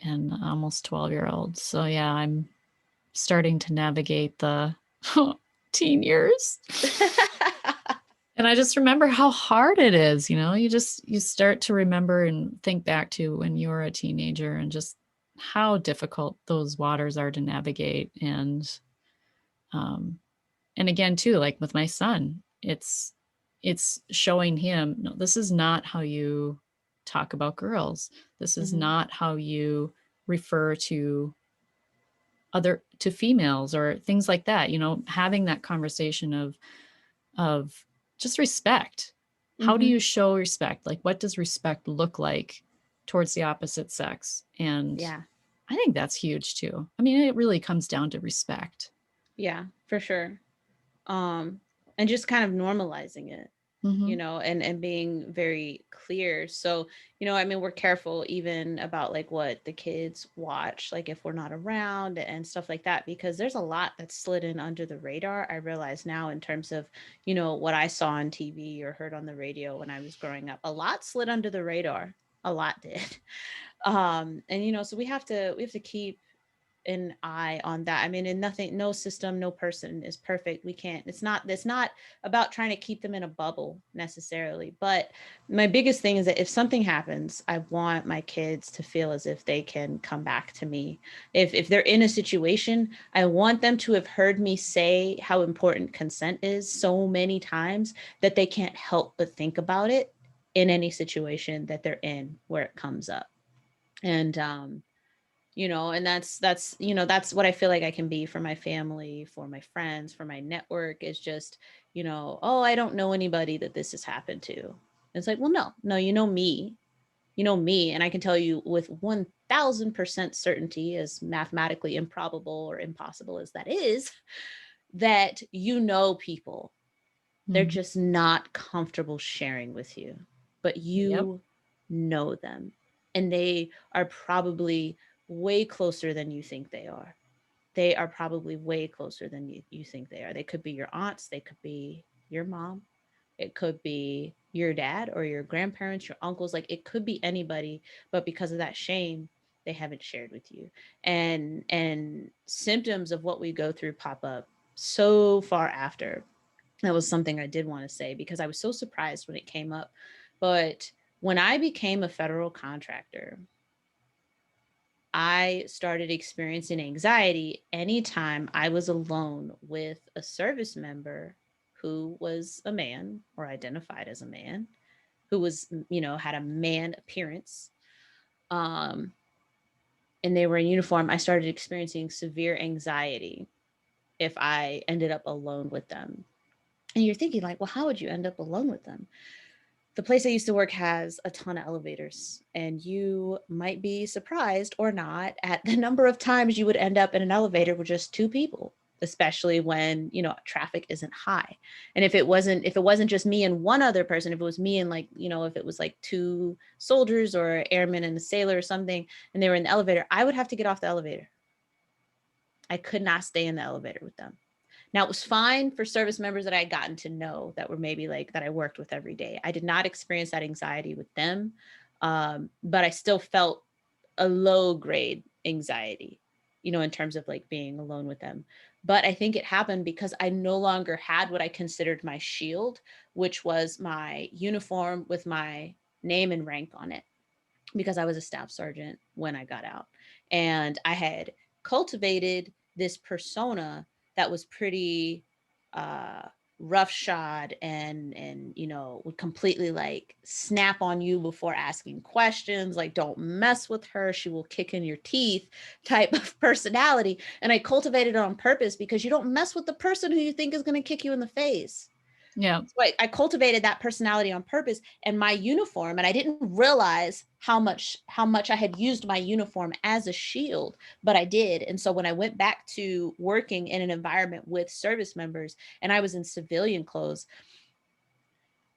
and almost 12-year-old. So yeah, I'm starting to navigate the teen years. And I just remember how hard it is, you start to remember and think back to when you were a teenager and just how difficult those waters are to navigate. Um and again too, like with my son, it's showing him, no, this is not how you talk about girls. This is Hmm. not how you refer to females or things like that, having that conversation of just respect. How do Hmm. you show respect? Like, what does respect look like towards the opposite sex? And Yeah. I think that's huge too. I mean, it really comes down to respect. Yeah, for sure. Um, and just kind of normalizing it, Mm-hmm. and being very clear. So, I mean, we're careful even about like what the kids watch, like if we're not around and stuff like that, because there's a lot that's slid in under the radar. I realize now, in terms of, what I saw on TV or heard on the radio when I was growing up, a lot slid under the radar. A lot did. And so we have to keep an eye on that. I mean, and nothing, no system, no person is perfect. We can't, it's not about trying to keep them in a bubble necessarily. But my biggest thing is that if something happens, I want my kids to feel as if they can come back to me. If they're in a situation, I want them to have heard me say how important consent is so many times that they can't help but think about it in any situation that they're in where it comes up. And and that's what I feel like I can be for my family, for my friends, for my network, is just, oh, I don't know anybody that this has happened to. It's like, well, no, you know me, and I can tell you with 1000% certainty, as mathematically improbable or impossible as that is, that people, they're Mm-hmm. just not comfortable sharing with you, but Yep. you know them. And they are probably way closer than you think they are. They are probably way closer than you think they are. They could be your aunts, they could be your mom, it could be your dad or your grandparents, your uncles, like it could be anybody, but because of that shame, they haven't shared with you. And symptoms of what we go through pop up so far after. That was something I did want to say because I was so surprised when it came up. But when I became a federal contractor, I started experiencing anxiety anytime I was alone with a service member who was a man or identified as a man, who was, had a man appearance. Um, and they were in uniform. I started experiencing severe anxiety if I ended up alone with them. And you're thinking, like, well, how would you end up alone with them? The place I used to work has a ton of elevators, and you might be surprised or not at the number of times you would end up in an elevator with just two people, especially when, traffic isn't high. And if it wasn't just me and one other person, if it was me and like, if it was like two soldiers or airmen and a sailor or something, and they were in the elevator, I would have to get off the elevator. I could not stay in the elevator with them. Now, it was fine for service members that I had gotten to know that were maybe like that I worked with every day. I did not experience that anxiety with them, but I still felt a low grade anxiety, in terms of like being alone with them. But I think it happened because I no longer had what I considered my shield, which was my uniform with my name and rank on it, because I was a staff sergeant when I got out. And I had cultivated this persona that was pretty uh roughshod and would completely like snap on you before asking questions, like don't mess with her, she will kick in your teeth type of personality. And I cultivated it on purpose because you don't mess with the person who you think is going to kick you in the face. Yeah. So I cultivated that personality on purpose, and my uniform, and I didn't realize how much I had used my uniform as a shield, but I did. And so when I went back to working in an environment with service members and I was in civilian clothes,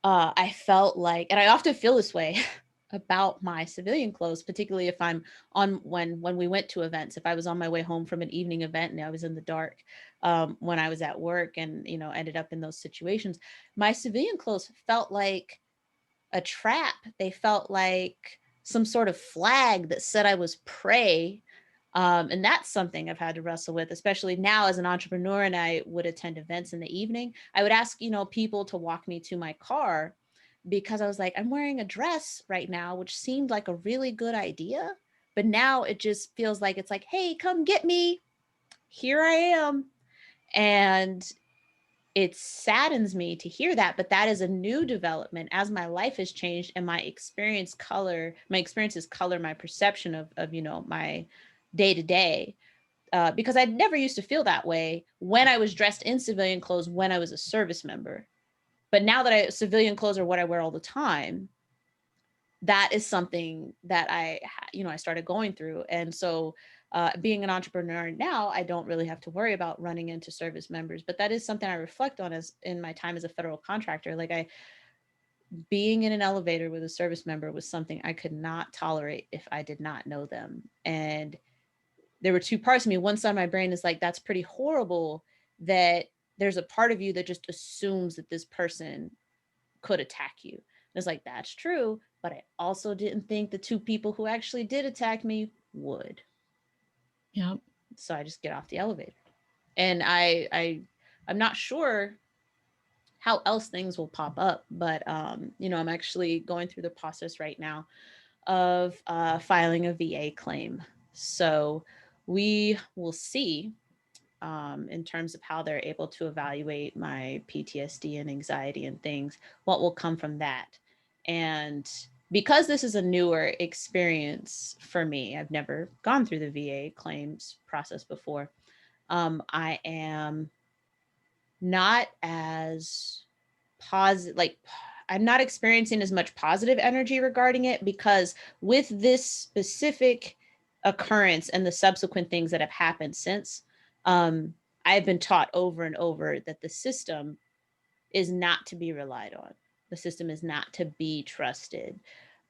I felt like, and I often feel this way about my civilian clothes, particularly if I'm on when we went to events, if I was on my way home from an evening event and I was in the dark, when I was at work and ended up in those situations, my civilian clothes felt like a trap. They felt like some sort of flag that said I was prey. And that's something I've had to wrestle with, especially now as an entrepreneur. And I would attend events in the evening. I would ask, people to walk me to my car because I was like, I'm wearing a dress right now, which seemed like a really good idea. But now it just feels like it's like, hey, come get me. Here I am. And it saddens me to hear that, but that is a new development as my life has changed and my experiences color my perception of my day to day. Because I never used to feel that way when I was dressed in civilian clothes when I was a service member. But now that civilian clothes are what I wear all the time, that is something that I started going through. And so being an entrepreneur now, I don't really have to worry about running into service members, but that is something I reflect on as in my time as a federal contractor. Like being in an elevator with a service member was something I could not tolerate if I did not know them. And there were two parts of me. One side of my brain is like, that's pretty horrible that there's a part of you that just assumes that this person could attack you. And it's like, that's true. But I also didn't think the two people who actually did attack me would. Yeah. So I just get off the elevator. And I'm not sure how else things will pop up, but I'm actually going through the process right now of filing a VA claim. So we will see in terms of how they're able to evaluate my PTSD and anxiety and things, what will come from that. And because this is a newer experience for me, I've never gone through the VA claims process before. I am not as positive, like, I'm not experiencing as much positive energy regarding it because with this specific occurrence and the subsequent things that have happened since, I've been taught over and over that the system is not to be relied on. The system is not to be trusted.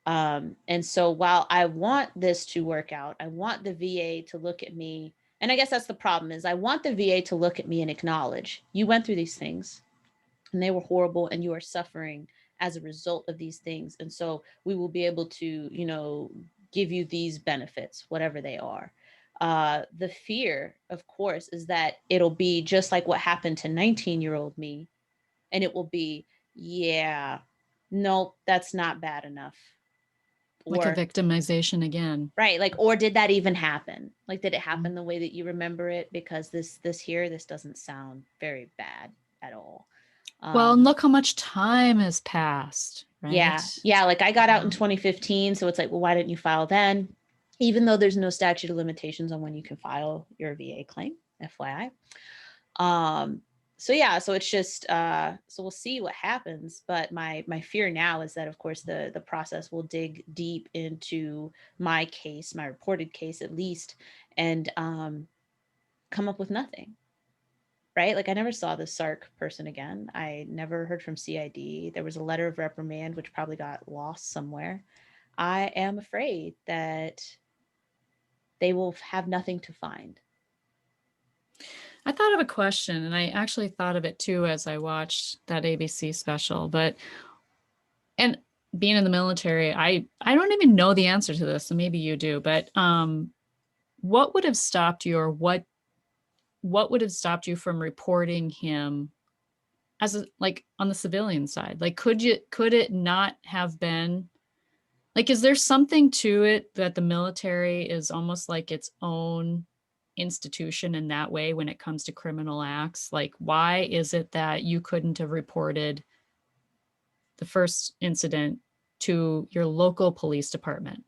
And so while I want this to work out, I want the VA to look at me. And I guess that's the problem is I want the VA to look at me and acknowledge you went through these things and they were horrible and you are suffering as a result of these things. And so we will be able to, give you these benefits, whatever they are. The fear, of course, is that it'll be just like what happened to 19-year-old me. And it will be, yeah, nope, that's not bad enough. Like a Or, victimization again. right, like, or did that even happen? Like, did it happen the way that you remember it? Because this doesn't sound very bad at all. Well, and Um, look how much time has passed, right? yeah, yeah. Like I got out in Yeah. 2015, so it's like, well, why didn't you file then? Even though there's no statute of limitations on when you can file your VA claim, FYI. Um, so yeah, so it's just so we'll see what happens. But my fear now is that of course the process will dig deep into my case, my reported case at least, and come up with nothing. Right? Like I never saw this SARC person again. I never heard from CID. There was a letter of reprimand which probably got lost somewhere. I am afraid that they will have nothing to find. I thought of a question, and I actually thought of it too as I watched that ABC special. But and being in the military, I don't even know the answer to this, so maybe you do. But what would have stopped you, or what would have stopped you from reporting him as like on the civilian side? Like, could it not have been like, is there something to it that the military is almost like its own institution in that way when it comes to criminal acts? Like, why is it that you couldn't have reported the first incident to your local police department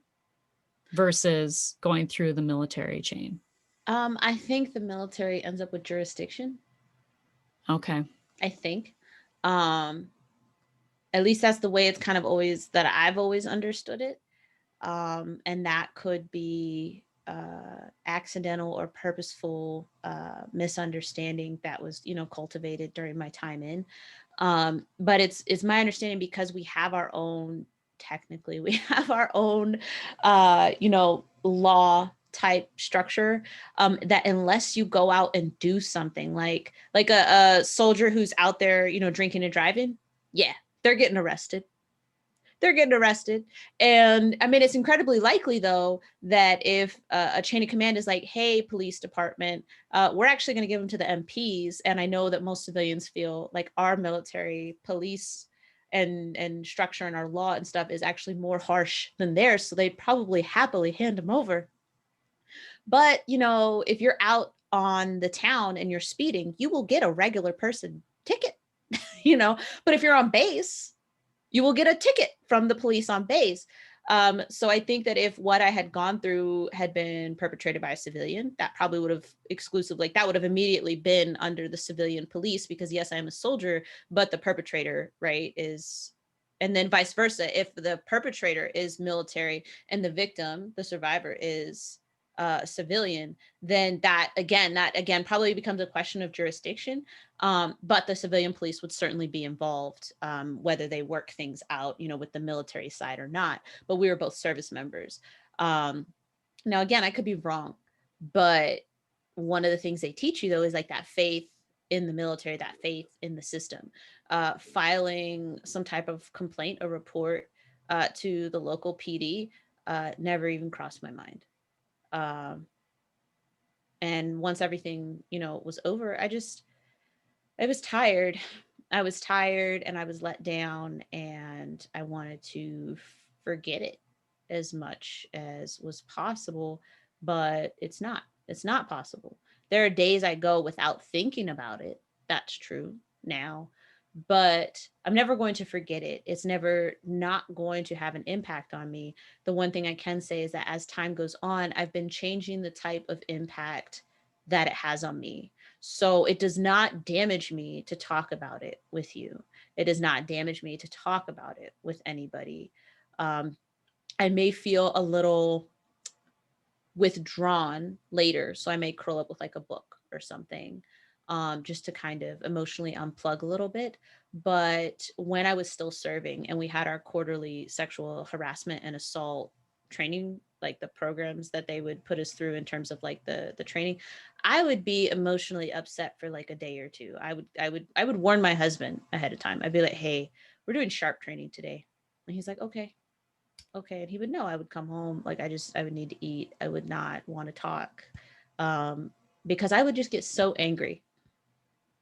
versus going through the military chain? I think the military ends up with jurisdiction. Okay. I think. Um, at least that's the way it's kind of always that I've always understood it. And that could be accidental or purposeful misunderstanding that was cultivated during my time in. But it's my understanding because we have our own, technically we have our own law type structure, that unless you go out and do something like a soldier who's out there drinking and driving, yeah, they're getting arrested. They're getting arrested. And I mean, it's incredibly likely, though, that if a chain of command is like, hey, police department, we're actually going to give them to the MPs. And I know that most civilians feel like our military police and structure and our law and stuff is actually more harsh than theirs. So they probably happily hand them over. But, if you're out on the town and you're speeding, you will get a regular person ticket, but if you're on base, you will get a ticket from the police on base. So I think that if what I had gone through had been perpetrated by a civilian, that probably would have exclusively, like that would have immediately been under the civilian police because yes, I am a soldier, but the perpetrator, right, is, and then vice versa. If the perpetrator is military and the victim, the survivor, is civilian, then that again probably becomes a question of jurisdiction. But the civilian police would certainly be involved, whether they work things out, with the military side or not. But we were both service members. Now, again, I could be wrong, but one of the things they teach you though is like that faith in the military, that faith in the system. Filing some type of complaint or report to the local PD never even crossed my mind. Um, and once everything, was over, I was tired. I was tired and I was let down and I wanted to forget it as much as was possible, but it's not. It's not possible. There are days I go without thinking about it. That's true now, but I'm never going to forget it. It's never not going to have an impact on me. The one thing I can say is that as time goes on, I've been changing the type of impact that it has on me. So it does not damage me to talk about it with you. It does not damage me to talk about it with anybody. Um, I may feel a little withdrawn later. So I may curl up with like a book or something, just to kind of emotionally unplug a little bit. But when I was still serving and we had our quarterly sexual harassment and assault training, like the programs that they would put us through in terms of like the training, I would be emotionally upset for like a day or two. I would warn my husband ahead of time. I'd be like, hey, we're doing sharp training today. And he's like, okay, okay. And he would know I would come home. Like I would need to eat. I would not want to talk. Um, because I would just get so angry.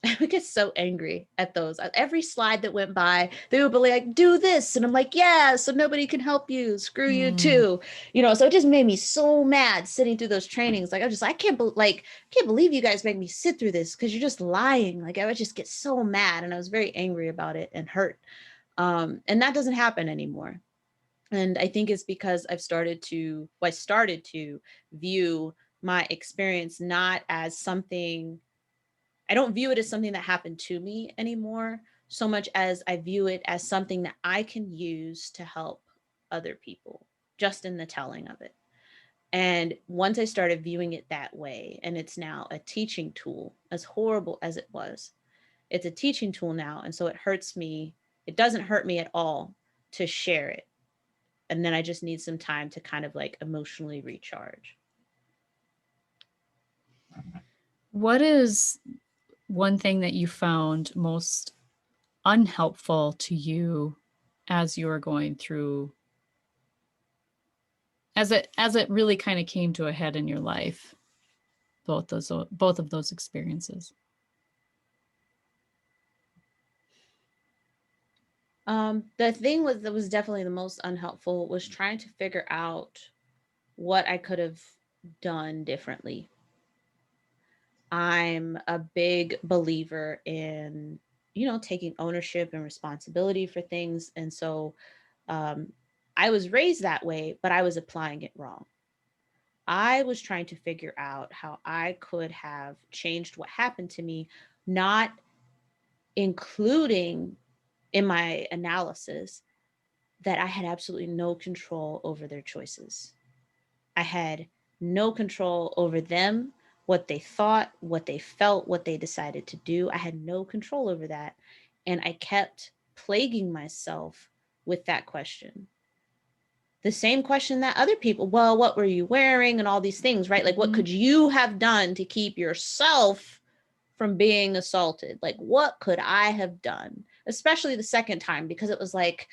I would get so angry at those. Every slide that went by, they would be like, do this. And I'm like, yeah, so nobody can help you. Screw you Mm. too. So it just made me so mad sitting through those trainings. Like, I can't believe you guys make me sit through this because you're just lying. Like, I would just get so mad, and I was very angry about it and hurt. And that doesn't happen anymore. And I think it's because I started to view my experience not as something, I don't view it as something that happened to me anymore, so much as I view it as something that I can use to help other people, just in the telling of it. And once I started viewing it that way, and it's now a teaching tool, as horrible as it was, it's a teaching tool now. And so it doesn't hurt me at all to share it. And then I just need some time to kind of like emotionally recharge. What is one thing that you found most unhelpful to you as you were going through, as it really kind of came to a head in your life, both of those experiences? The thing that was definitely the most unhelpful was trying to figure out what I could have done differently. I'm a big believer in, taking ownership and responsibility for things. And so um, I was raised that way, but I was applying it wrong. I was trying to figure out how I could have changed what happened to me, not including in my analysis that I had absolutely no control over their choices. I had no control over them, what they thought, what they felt, what they decided to do. I had no control over that. And I kept plaguing myself with that question. The same question that other people, well, what were you wearing and all these things, right? Like, what Mm-hmm. could you have done to keep yourself from being assaulted? Like, what could I have done? Especially the second time, because it was like,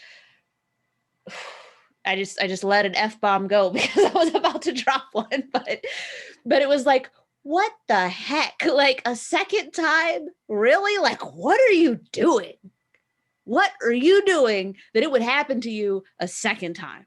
I just let an F bomb go because I was about to drop one, but it was like, what the heck? Like a second time? Really? Like, what are you doing? What are you doing that it would happen to you a second time?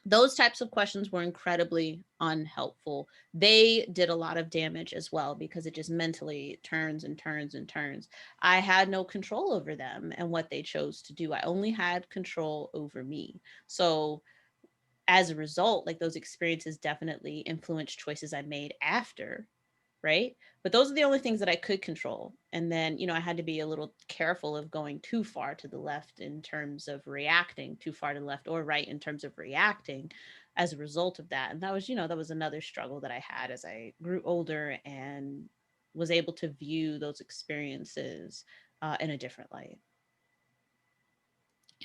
Those types of questions were incredibly unhelpful. They did a lot of damage as well because it just mentally turns and turns and turns. I had no control over them and what they chose to do. I only had control over me. So as a result, like those experiences definitely influenced choices I made after, right? But those are the only things that I could control. And then, I had to be a little careful of going too far to the left in terms of reacting, too far to the left or right in terms of reacting as a result of that. And that was another struggle that I had as I grew older and was able to view those experiences in a different light.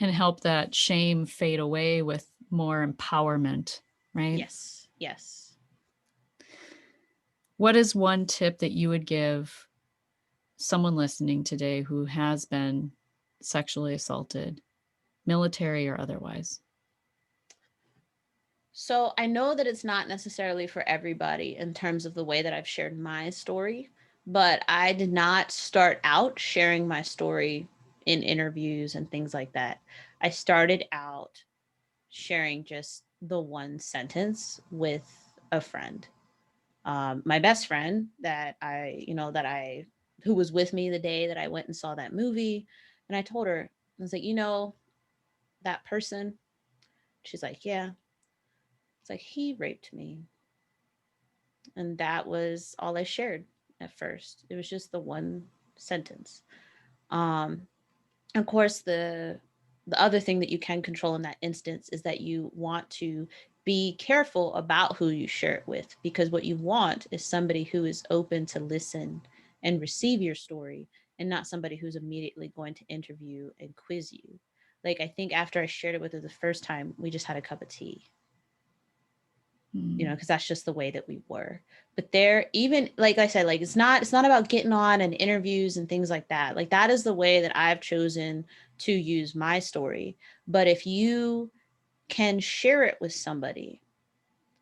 And help that shame fade away with more empowerment, right? Yes, yes. What is one tip that you would give someone listening today who has been sexually assaulted, military or otherwise? So I know that it's not necessarily for everybody in terms of the way that I've shared my story, but I did not start out sharing my story in interviews and things like that. I started out sharing just the one sentence with a friend. My best friend who was with me the day that I went and saw that movie. And I told her, I was like, that person? She's like, yeah. It's like, he raped me. And that was all I shared at first. It was just the one sentence. Um, of course, the other thing that you can control in that instance is that you want to be careful about who you share it with, because what you want is somebody who is open to listen and receive your story, and not somebody who's immediately going to interview and quiz you. Like, I think after I shared it with her the first time, we just had a cup of tea, Mm. because that's just the way that we were. But there, even like I said, like it's not about getting on and interviews and things like that. Like, that is the way that I've chosen to use my story. But if you can share it with somebody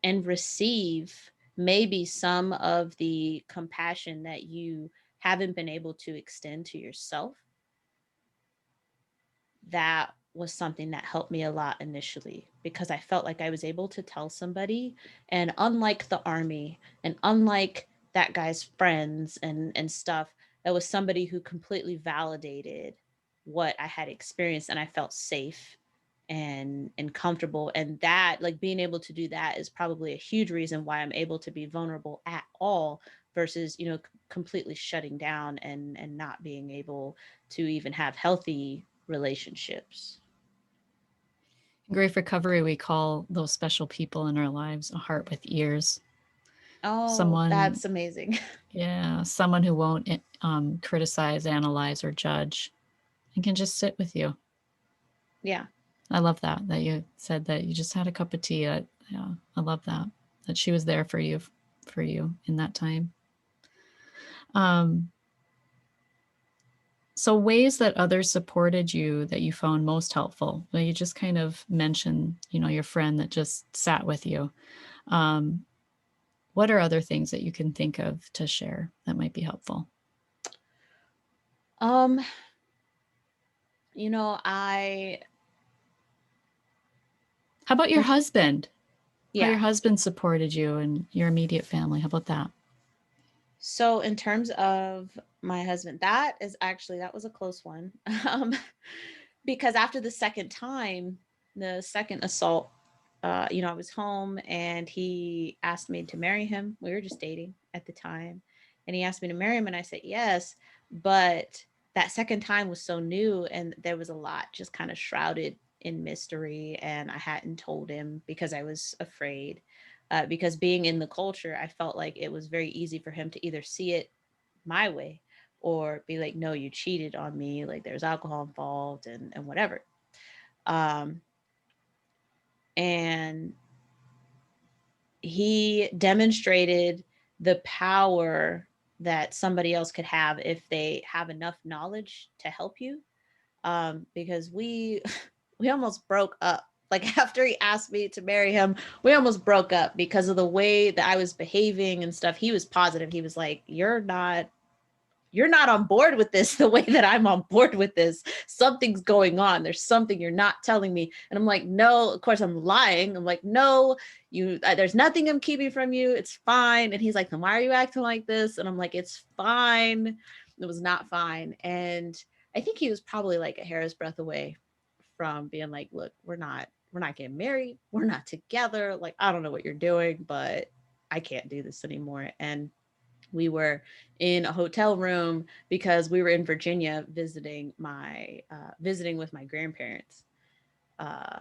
and receive maybe some of the compassion that you haven't been able to extend to yourself, that was something that helped me a lot initially, because I felt like I was able to tell somebody. And unlike the army and unlike that guy's friends and stuff, that was somebody who completely validated what I had experienced, and I felt safe and comfortable. And that, like, being able to do that is probably a huge reason why I'm able to be vulnerable at all, versus, completely shutting down and not being able to even have healthy relationships. In grief recovery, we call those special people in our lives a heart with ears. Oh, Someone, that's amazing. yeah, someone who won't criticize, analyze, or judge, and can just sit with you. Yeah. I love that you said that you just had a cup of tea. Yeah, I love that she was there for you in that time. Um, so ways that others supported you that you found most helpful. Well, you just kind of mentioned, your friend that just sat with you. Um, what are other things that you can think of to share that might be helpful? Um, I How about your in husband? How yeah. your husband supported you and your immediate family? How about that? So in terms of my husband, that was a close one. Um, because after the second time, the second assault, I was home and he asked me to marry him. We were just dating at the time. And he asked me to marry him, and I said yes. But that second time was so new, and there was a lot just kind of shrouded in mystery. And I hadn't told him because I was afraid. Because being in the culture, I felt like it was very easy for him to either see it my way or be like, no, you cheated on me. Like, there's alcohol involved and whatever. Um, and he demonstrated the power that somebody else could have if they have enough knowledge to help you. Because we we almost broke up. Like, after he asked me to marry him, we almost broke up because of the way that I was behaving and stuff. He was positive. He was like, you're not on board with this the way that I'm on board with this. Something's going on. There's something you're not telling me. And I'm like, no, of course I'm lying. I'm like, no, there's nothing I'm keeping from you. It's fine. And he's like, then why are you acting like this? And I'm like, it's fine. It was not fine. And I think he was probably like a hair's breadth away from being like, look, we're not getting married. We're not together. Like, I don't know what you're doing, but I can't do this anymore. And we were in a hotel room because we were in Virginia visiting with my grandparents. Uh,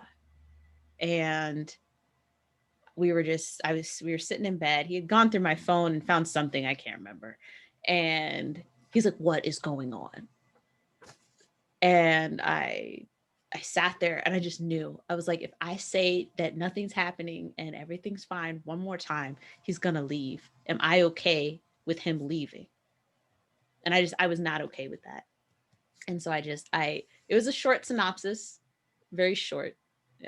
and we were sitting in bed. He had gone through my phone and found something I can't remember. And he's like, what is going on? And I sat there and I just knew. I was like, if I say that nothing's happening and everything's fine one more time, he's gonna leave. Am I okay with him leaving? And I was not okay with that. And so it was a short synopsis, very short.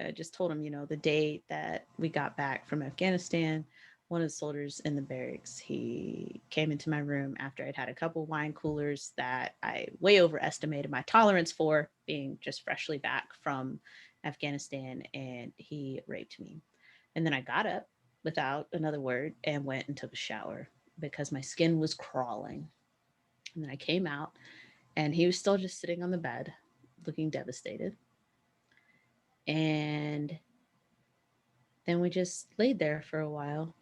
I just told him, the day that we got back from Afghanistan, one of the soldiers in the barracks, he came into my room after I'd had a couple wine coolers that I way overestimated my tolerance for, being just freshly back from Afghanistan, and he raped me. And then I got up without another word and went and took a shower because my skin was crawling. And then I came out, and he was still just sitting on the bed looking devastated. And then we just laid there for a while,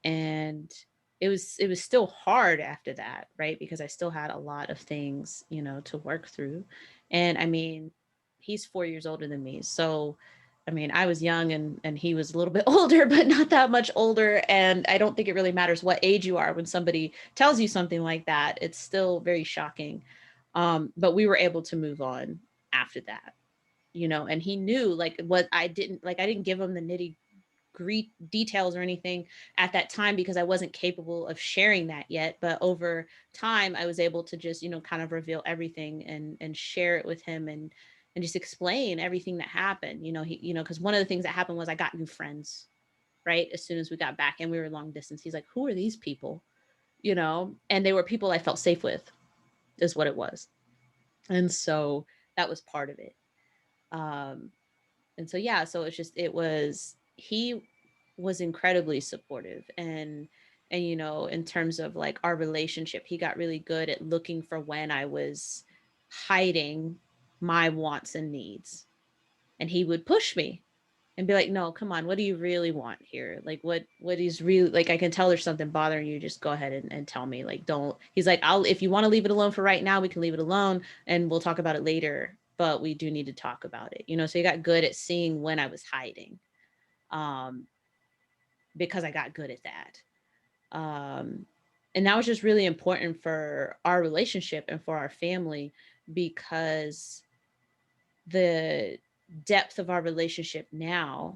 and it was still hard after that, right? Because I still had a lot of things, to work through. And I mean, he's 4 years older than me. So I mean, I was young, and he was a little bit older, but not that much older. And I don't think it really matters what age you are when somebody tells you something like that. It's still very shocking. But we were able to move on after that, and he knew, like, what I didn't give him the nitty gritty details or anything at that time because I wasn't capable of sharing that yet. But over time, I was able to just, kind of reveal everything and share it with him. and just explain everything that happened. Because one of the things that happened was I got new friends, right? As soon as we got back and we were long distance, he's like, who are these people? And they were people I felt safe with, is what it was. And so that was part of it. Um, and so, yeah, so he was incredibly supportive. And, in terms of like our relationship, he got really good at looking for when I was hiding my wants and needs. And he would push me and be like, no, come on, what do you really want here? Like, what is really, like, I can tell there's something bothering you. Just go ahead and tell me. Like, don't, he's like, if you want to leave it alone for right now, we can leave it alone and we'll talk about it later. But we do need to talk about it, so he got good at seeing when I was hiding, because I got good at that. And that was just really important for our relationship and for our family, because the depth of our relationship now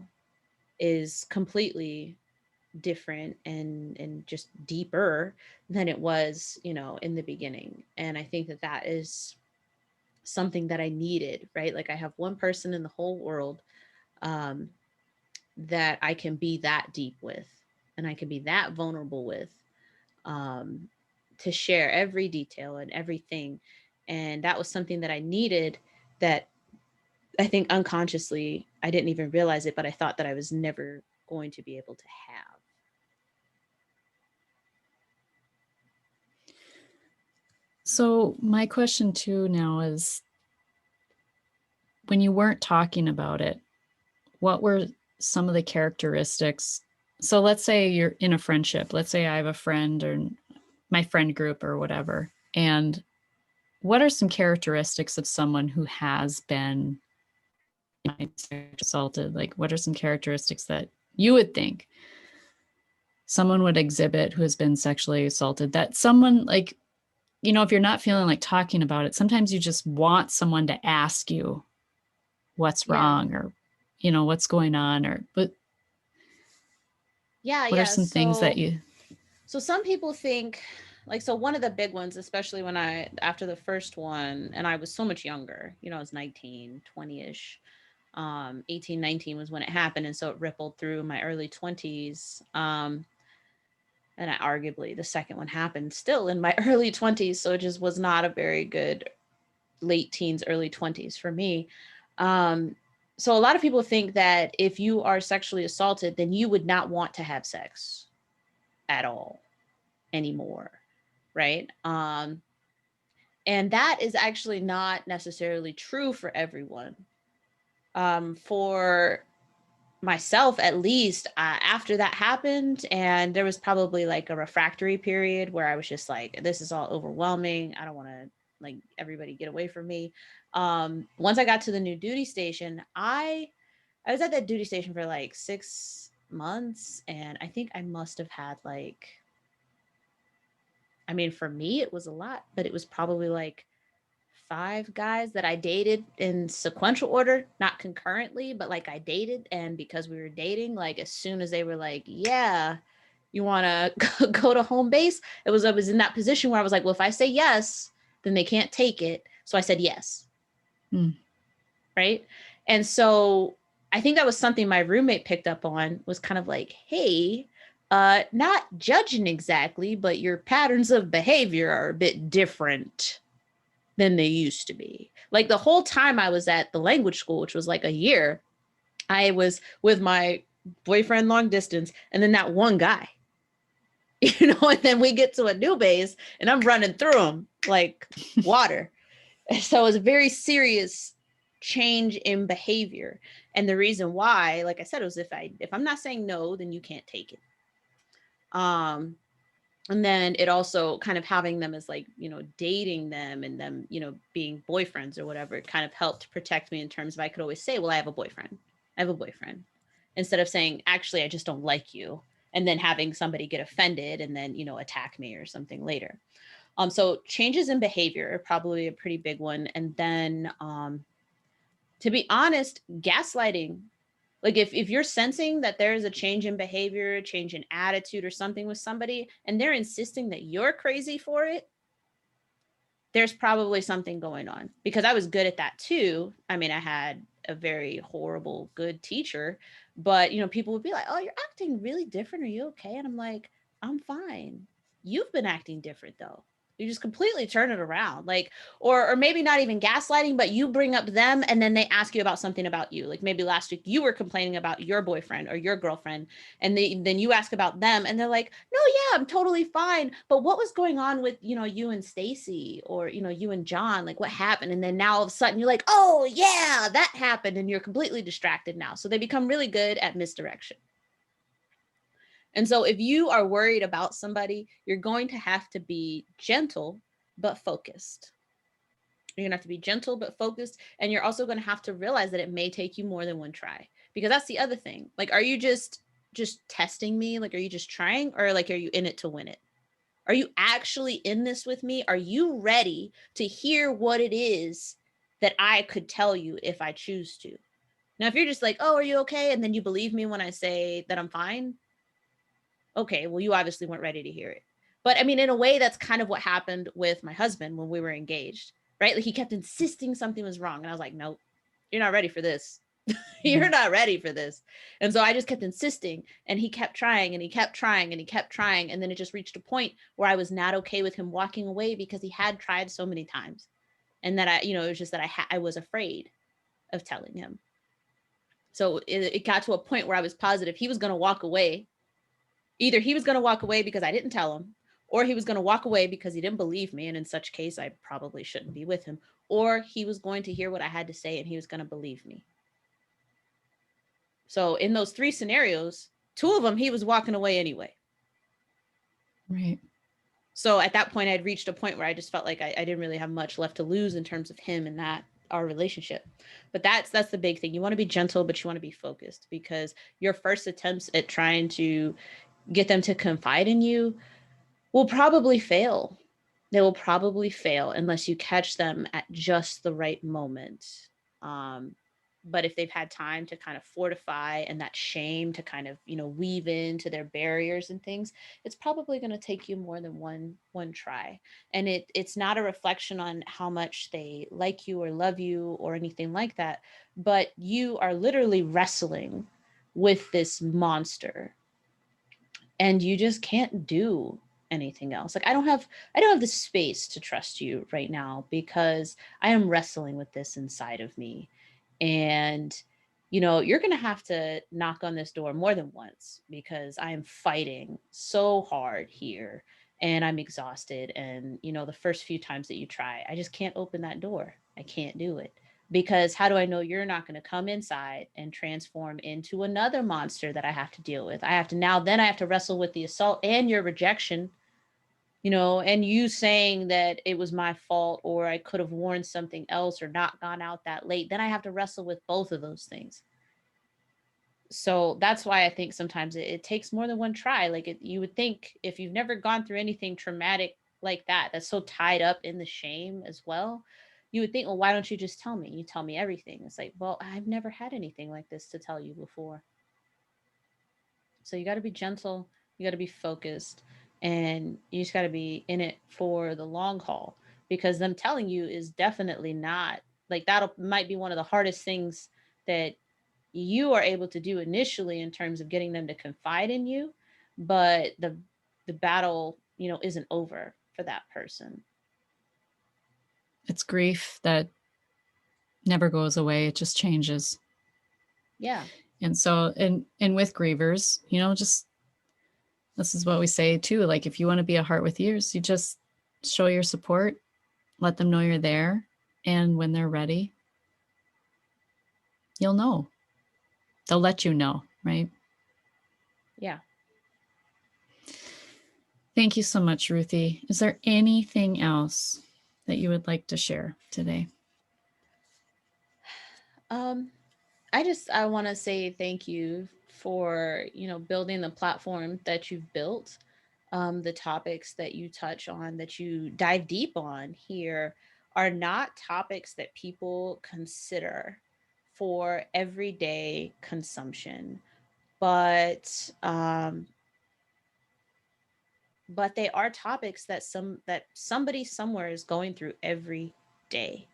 is completely different and just deeper than it was, in the beginning. And I think that is something that I needed, right? Like, I have one person in the whole world, um, that I can be that deep with, and I can be that vulnerable with, um, to share every detail and everything. And that was something that I needed, that I think unconsciously I didn't even realize it, but I thought that I was never going to be able to have. So my question too now is, when you weren't talking about it, what were some of the characteristics? So let's say you're in a friendship. Let's say I have a friend, or my friend group or whatever. And what are some characteristics of someone who has been assaulted? Like, what are some characteristics that you would think someone would exhibit who has been sexually assaulted, that someone, like, if you're not feeling like talking about it, sometimes you just want someone to ask you what's Yeah. wrong, or what's going on, but Yeah, what are yeah. some things that you... So some people think, like, so one of the big ones, especially after the first one, and I was so much younger, I was 19, 20-ish, 18, 19 was when it happened. And so it rippled through my early 20s. And arguably the second one happened still in my early 20s. So it just was not a very good late teens, early 20s for me. So a lot of people think that if you are sexually assaulted, then you would not want to have sex at all anymore, right? And that is actually not necessarily true for everyone. For myself, at least, after that happened, and there was probably like a refractory period where I was just like, this is all overwhelming. I don't want to, like, everybody get away from me. Once I got to the new duty station, I was at that duty station for like 6 months, and I think I must have had like, I mean, for me, it was a lot, but it was probably like 5 guys that I dated in sequential order, not concurrently, but like I dated. And because we were dating, like as soon as they were like, yeah, you want to go to home base, I was in that position where I was like, well, if I say yes, then they can't take it. So I said yes. Right. And so I think that was something my roommate picked up on, was kind of like, hey, not judging exactly, but your patterns of behavior are a bit different than they used to be. Like the whole time I was at the language school, which was like a year, I was with my boyfriend long distance, and then that one guy, and then we get to a new base and I'm running through them like water. So it was a very serious change in behavior. And the reason why, like I said, was if I'm not saying no, then you can't take it. And then it also kind of having them as like, dating them and them, being boyfriends or whatever, it kind of helped protect me in terms of, I could always say, well, I have a boyfriend. Instead of saying, actually, I just don't like you. And then having somebody get offended and then, attack me or something later. So changes in behavior are probably a pretty big one. And then, to be honest, gaslighting. Like if you're sensing that there is a change in behavior, change in attitude or something with somebody, and they're insisting that you're crazy for it, there's probably something going on, because I was good at that too. I mean, I had a very horrible good teacher, but people would be like, "Oh, you're acting really different. Are you okay?" And I'm like, "I'm fine. You've been acting different though." You just completely turn it around. Like, or maybe not even gaslighting, but you bring up them and then they ask you about something about you. Like maybe last week you were complaining about your boyfriend or your girlfriend, and then you ask about them and they're like, "No, yeah, I'm totally fine. But what was going on with, you and Stacy, or, you and John? Like what happened?" And then now all of a sudden you're like, "Oh, yeah, that happened." And you're completely distracted now. So they become really good at misdirection. And so if you are worried about somebody, you're going to have to be gentle but focused. You're going to have to be gentle but focused. And you're also going to have to realize that it may take you more than one try. Because that's the other thing. Like, are you just testing me? Like, are you just trying, or like, are you in it to win it? Are you actually in this with me? Are you ready to hear what it is that I could tell you if I choose to? Now, if you're just like, "Oh, are you okay?" And then you believe me when I say that I'm fine, okay, well, you obviously weren't ready to hear it. But I mean, in a way, that's kind of what happened with my husband when we were engaged, right? Like he kept insisting something was wrong. And I was like, "Nope, you're not ready for this." You're not ready for this. And so I just kept insisting, and he kept trying and he kept trying and he kept trying. And then it just reached a point where I was not okay with him walking away because he had tried so many times. And that it was just that I was afraid of telling him. So it got to a point where I was positive he was going to walk away. Either he was going to walk away because I didn't tell him, or he was going to walk away because he didn't believe me. And in such case, I probably shouldn't be with him. Or he was going to hear what I had to say and he was going to believe me. So in those three scenarios, two of them, he was walking away anyway. Right. So at that point, I'd reached a point where I just felt like I didn't really have much left to lose in terms of him and that our relationship. But that's the big thing. You want to be gentle, but you want to be focused, because your first attempts at trying to get them to confide in you will probably fail. They will probably fail unless you catch them at just the right moment. Um, but if they've had time to kind of fortify, and that shame to kind of weave into their barriers and things, it's probably going to take you more than one try. And it's not a reflection on how much they like you or love you or anything like that, but you are literally wrestling with this monster and you just can't do anything else. Like I don't have the space to trust you right now because I am wrestling with this inside of me. And you're going to have to knock on this door more than once, because I am fighting so hard here and I'm exhausted. And the first few times that you try, I just can't open that door. I can't do it. Because how do I know you're not going to come inside and transform into another monster that I have to deal with? I have to wrestle with the assault and your rejection, and you saying that it was my fault or I could have worn something else or not gone out that late. Then I have to wrestle with both of those things. So that's why I think sometimes it takes more than one try. Like you would think, if you've never gone through anything traumatic like that, that's so tied up in the shame as well, you would think, "Well, why don't you just tell me? You tell me everything." It's like, well, I've never had anything like this to tell you before. So you got to be gentle, you got to be focused, and you just got to be in it for the long haul, because them telling you is definitely not, like, that'll might be one of the hardest things that you are able to do initially in terms of getting them to confide in you, but the battle, isn't over for that person. It's grief that never goes away. It just changes. Yeah. And so, and with grievers, just this is what we say too. Like, if you want to be a heart with ears, you just show your support, let them know you're there. And when they're ready, you'll know. They'll let you know, right? Yeah. Thank you so much, Ruthie. Is there anything else that you would like to share today? um I want to say thank you for, building the platform that you've built. The topics that you touch on, that you dive deep on here, are not topics that people consider for everyday consumption. But but they are topics that somebody somewhere is going through every day,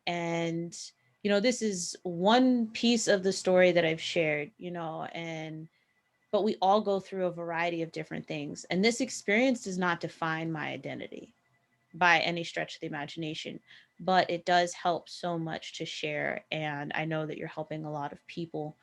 and this is one piece of the story that I've shared, and but we all go through a variety of different things, and this experience does not define my identity by any stretch of the imagination, but it does help so much to share. And I know that you're helping a lot of people,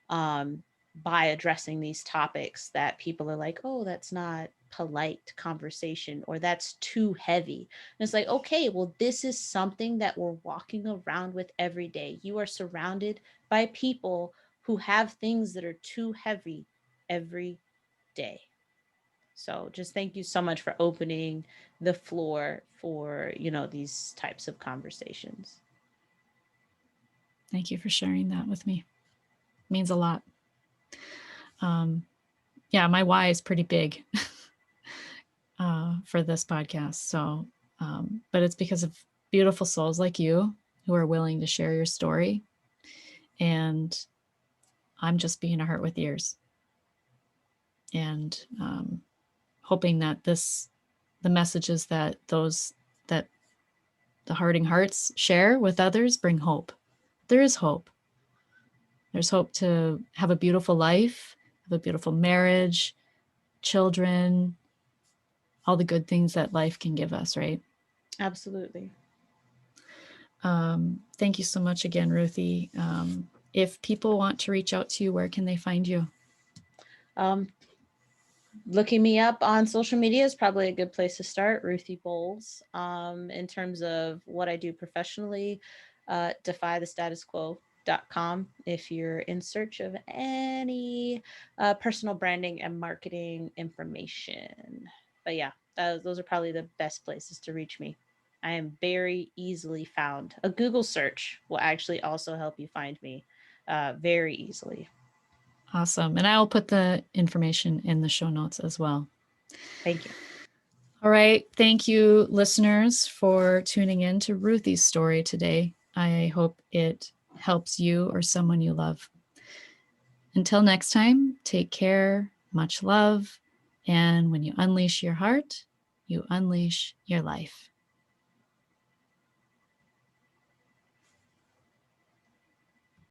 um, by addressing these topics that people are like, oh, that's not polite conversation, or that's too heavy. And it's like, okay, well, this is something that we're walking around with every day. You are surrounded by people who have things that are too heavy every day. So just thank you so much for opening the floor for, these types of conversations. Thank you for sharing that with me. It means a lot. Yeah, my why is pretty big for this podcast. So, but it's because of beautiful souls like you who are willing to share your story. And I'm just being a heart with ears and hoping that the messages that that the Hearting Hearts share with others bring hope. There is hope. There's hope to have a beautiful life, have a beautiful marriage, children, all the good things that life can give us, right? Absolutely. Thank you so much again, Ruthie. If people want to reach out to you, where can they find you? Looking me up on social media is probably a good place to start. Ruthie Bowles. In terms of what I do professionally, defythestatusquo.com if you're in search of any personal branding and marketing information. But yeah, those are probably the best places to reach me. I am very easily found. A Google search will actually also help you find me very easily. Awesome. And I'll put the information in the show notes as well. Thank you. All right. Thank you, listeners, for tuning in to Ruthie's story today. I hope it helps you or someone you love. Until next time, take care, much love, and when you unleash your heart, you unleash your life.